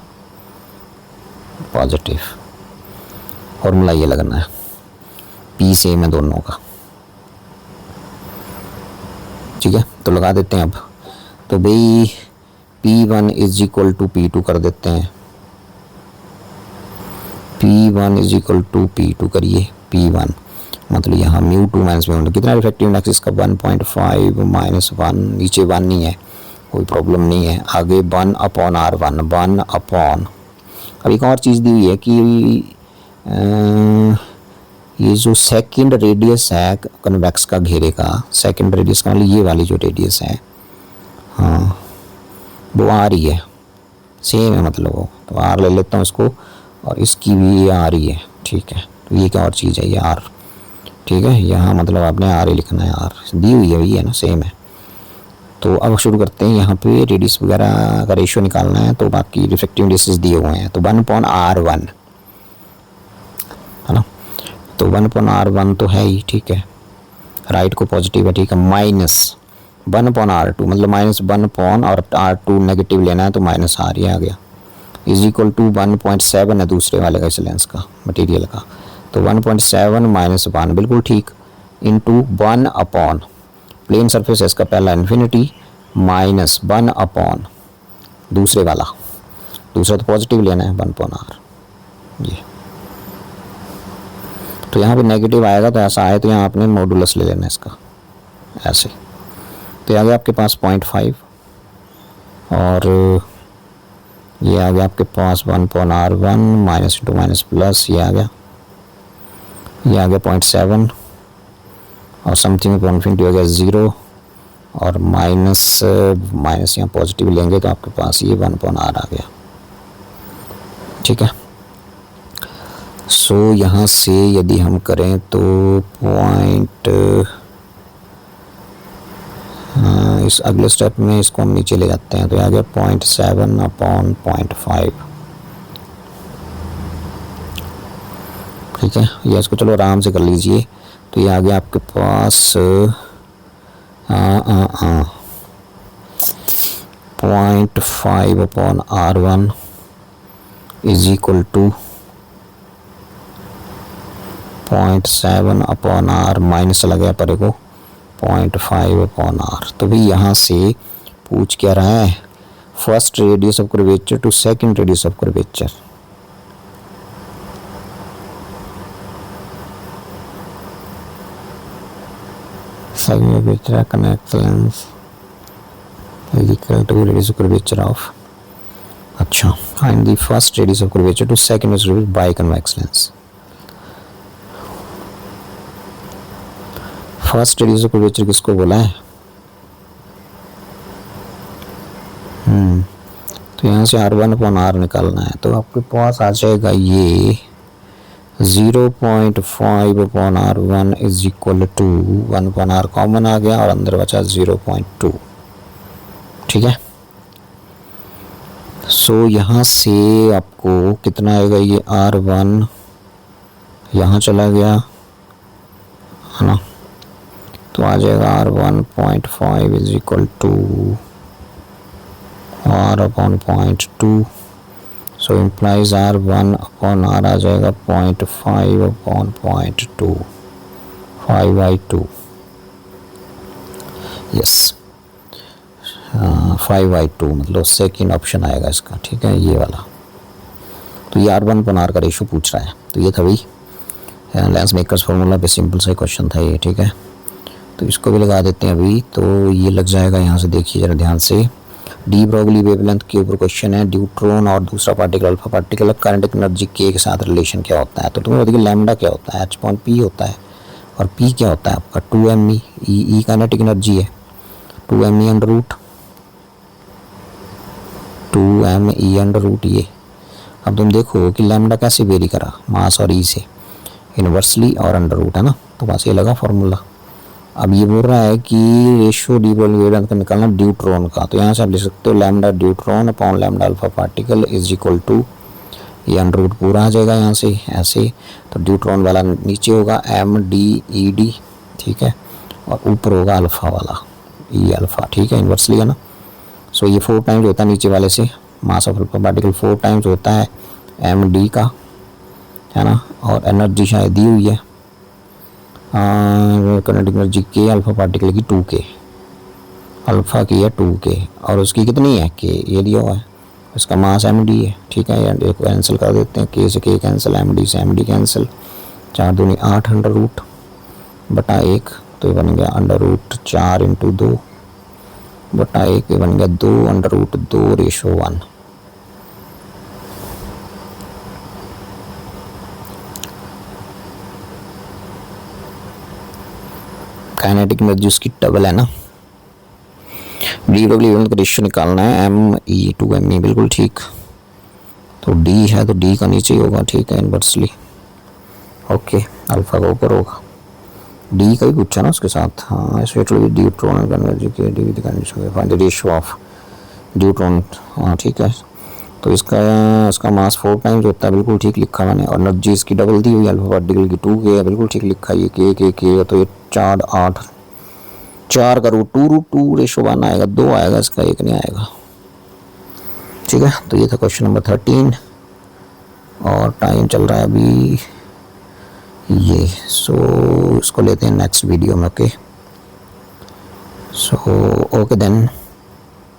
पॉजिटिव। फॉर्मूला ये लगना है, P सेम है दोनों का, ठीक है। तो लगा देते हैं अब। तो भाई P1 is equal to P2 कर देते हैं, P1 is equal to P2 करिए। P1 मतलब यहाँ μ2 माइनस μ1 कितना रिफ्रैक्टिव इंडेक्स इसका 1.5 माइनस 1, नीचे 1 नहीं है, कोई प्रॉब्लम नहीं है। आगे 1/R1, 1 अपॉन, अब एक और चीज़ दी हुई है कि ये जो सेकंड रेडियस है कन्वेक्स का घेरे का, सेकंड रेडियस का मतलब ये वाली जो रेडियस है, हाँ वो आ रही है, सेम है मतलब वो, तो R ले लेता हूँ इसको, और इसकी भी ये आ रही है, ठीक है। तो ये क्या और चीज़ है, ये R, ठीक है। यहाँ मतलब आपने R ही लिखना है, R दी हुई है, वही है ना, सेम है। तो अब शुरू करते हैं। यहाँ पे रेडियस वगैरह का रेशियो निकालना है, तो बाकी रिफ्रैक्टिव इंडेक्सेस दिए हुए हैं, तो 1/R1 है ना, तो 1/R1 तो है ही, ठीक है, राइट को पॉजिटिव है, ठीक है, माइनस 1/R2 मतलब माइनस 1 और R2 नेगेटिव लेना है, तो माइनस R ही आ गया, इज इक्वल टू 1.7 है दूसरे वाले का, इस लेंस का मटेरियल का, तो 1.7 माइनस 1 बिल्कुल ठीक, इंटू 1 अपॉन प्लेन सरफेस है इसका पहला इन्फिनिटी, माइनस 1 अपॉन दूसरे वाला, दूसरा तो पॉजिटिव लेना है 1/R, ये तो यहाँ पे नेगेटिव आएगा, तो ऐसा आए तो यहाँ आपने मॉडुलस ले लेना है इसका ऐसे। तो आ गया आपके पास 0.5, और ये आ गया आपके पास 1/R1 minus into minus plus, ये आ गया 0.7, और समथिंग इन्फिनिटी हो गया 0, और माइनस यहाँ पॉजिटिव लेंगे तो आपके पास ये 1/R आ गया, ठीक है। सो यहाँ से यदि हम करें तो इस अगले स्टेप में इसको हम नीचे ले जाते हैं, तो आ गया 0.7/0.5, ठीक है, ये इसको चलो आराम से कर लीजिए। तो ये आ गया आपके पास 0.5 upon R1 is equal to 0.7 upon R minus चला गया परे को 0.5 अपॉन R। तो भाई यहाँ से पूछ क्या रहा है, first radius of curvature to second radius of curvature. Second curvature connect lens is equal to radius of curvature of, अच्छा find the first radius of curvature to second radius of curvature by convex lens। First radius of curvature किसको बोला है, तो यहाँ से R1 अपॉन R निकालना है। तो आपके पास आ जाएगा ये 0.5 upon R1 is equal to 1 upon R common आ गया और अंदर बचा 0.2। ठीक है, सो यहाँ से आपको कितना आएगा, ये R1 यहाँ चला गया है ना, तो आ जाएगा R1.5 is equal to R upon 0.2। So implies R1 upon R आ जाएगा 0.5 अपॉन 0.2, 5/2। यस 5/2 मतलब सेकेंड ऑप्शन आएगा इसका। ठीक है, ये वाला। तो ये R1 अपॉन R का रेशो पूछ रहा है। तो ये था भाई लेंस मेकर्स फार्मूला पे, सिंपल सा क्वेश्चन था ये। ठीक है, तो इसको भी लगा देते हैं अभी। तो ये लग जाएगा, यहाँ से देखिए जरा ध्यान से। डी ब्रोगली वेवलेंथ के ऊपर क्वेश्चन है, ड्यूट्रॉन और दूसरा particle alpha particle, kinetic energy के साथ रिलेशन क्या होता है। तो तुम्हें बताइए लैम्डा क्या होता है, H/P होता है, और P क्या होता है आपका 2me। E काइनेटिक एनर्जी है 2me under root 2me under root ये। अब तुम देखो कि लैम्डा कैसे वेरी करा, मास और ई से इनवर्सली और अंडर रूट है ना, तो बस ये लगा फॉर्मूला। अब ये बोल रहा है कि रेशियो डी ब्रोगली वेवलेंथ का निकालना ड्यूट्रॉन का। तो यहाँ से आप लिख सकते हो lambda deuteron upon lambda alpha particle is equal to, ये अंडर रूट पूरा आ जाएगा यहाँ से ऐसे। तो ड्यूट्रॉन वाला नीचे होगा MdEd, ठीक है, और ऊपर होगा अल्फा वाला E अल्फा। ठीक है, इन्वर्सली है ना। सो ये 4 टाइम्स होता है नीचे वाले से, mass of alpha particle 4 times होता है Md का, है ना। और एनर्जी शायद दी हुई है काइनेटिक एनर्जी के अल्फा पार्टिकल की 2k, अल्फा की है 2k और उसकी कितनी है k, ये दिया हुआ है। इसका मास Md है। ठीक है, एक कैंसिल कर देते हैं, k से k कैंसिल, Md से Md कैंसिल, 4 दूनी 8 अंडर रूट बटा 1, तो ये बन गया अंडर रूट 4 इंटू 2 बटा 1, ये बन गया 2 अंडर रूट 2/1। काइनेटिक एनर्जी उसकी डबल है ना। डी ब्रोगली वेवलेंथ का रेशियो निकालना है Me/2me, बिल्कुल ठीक। तो D है तो D का नीचे ही होगा। ठीक है, इनवर्सली ओके, अल्फा का ऊपर होगा। D का भी पूछा ना उसके साथ, हाँ स्पेशली ड्यूट्रॉन एनर्जी के D condition find the ratio of deuteron. हाँ ठीक है, तो इसका मास 4 टाइम्स होता है, बिल्कुल ठीक लिखा मैंने। और एनर्जी इसकी डबल दी हुई अल्फा पार्टिकल की 2k है, बिल्कुल ठीक लिखा। ये k तो ये 4 8 4 का √2/√2/1 आएगा, 2 आएगा इसका, 1 नहीं आएगा। ठीक है, तो ये था क्वेश्चन नंबर 13 और टाइम चल रहा है अभी ये। सो इसको लेते हैं नेक्स्ट वीडियो में। Okay, so okay then.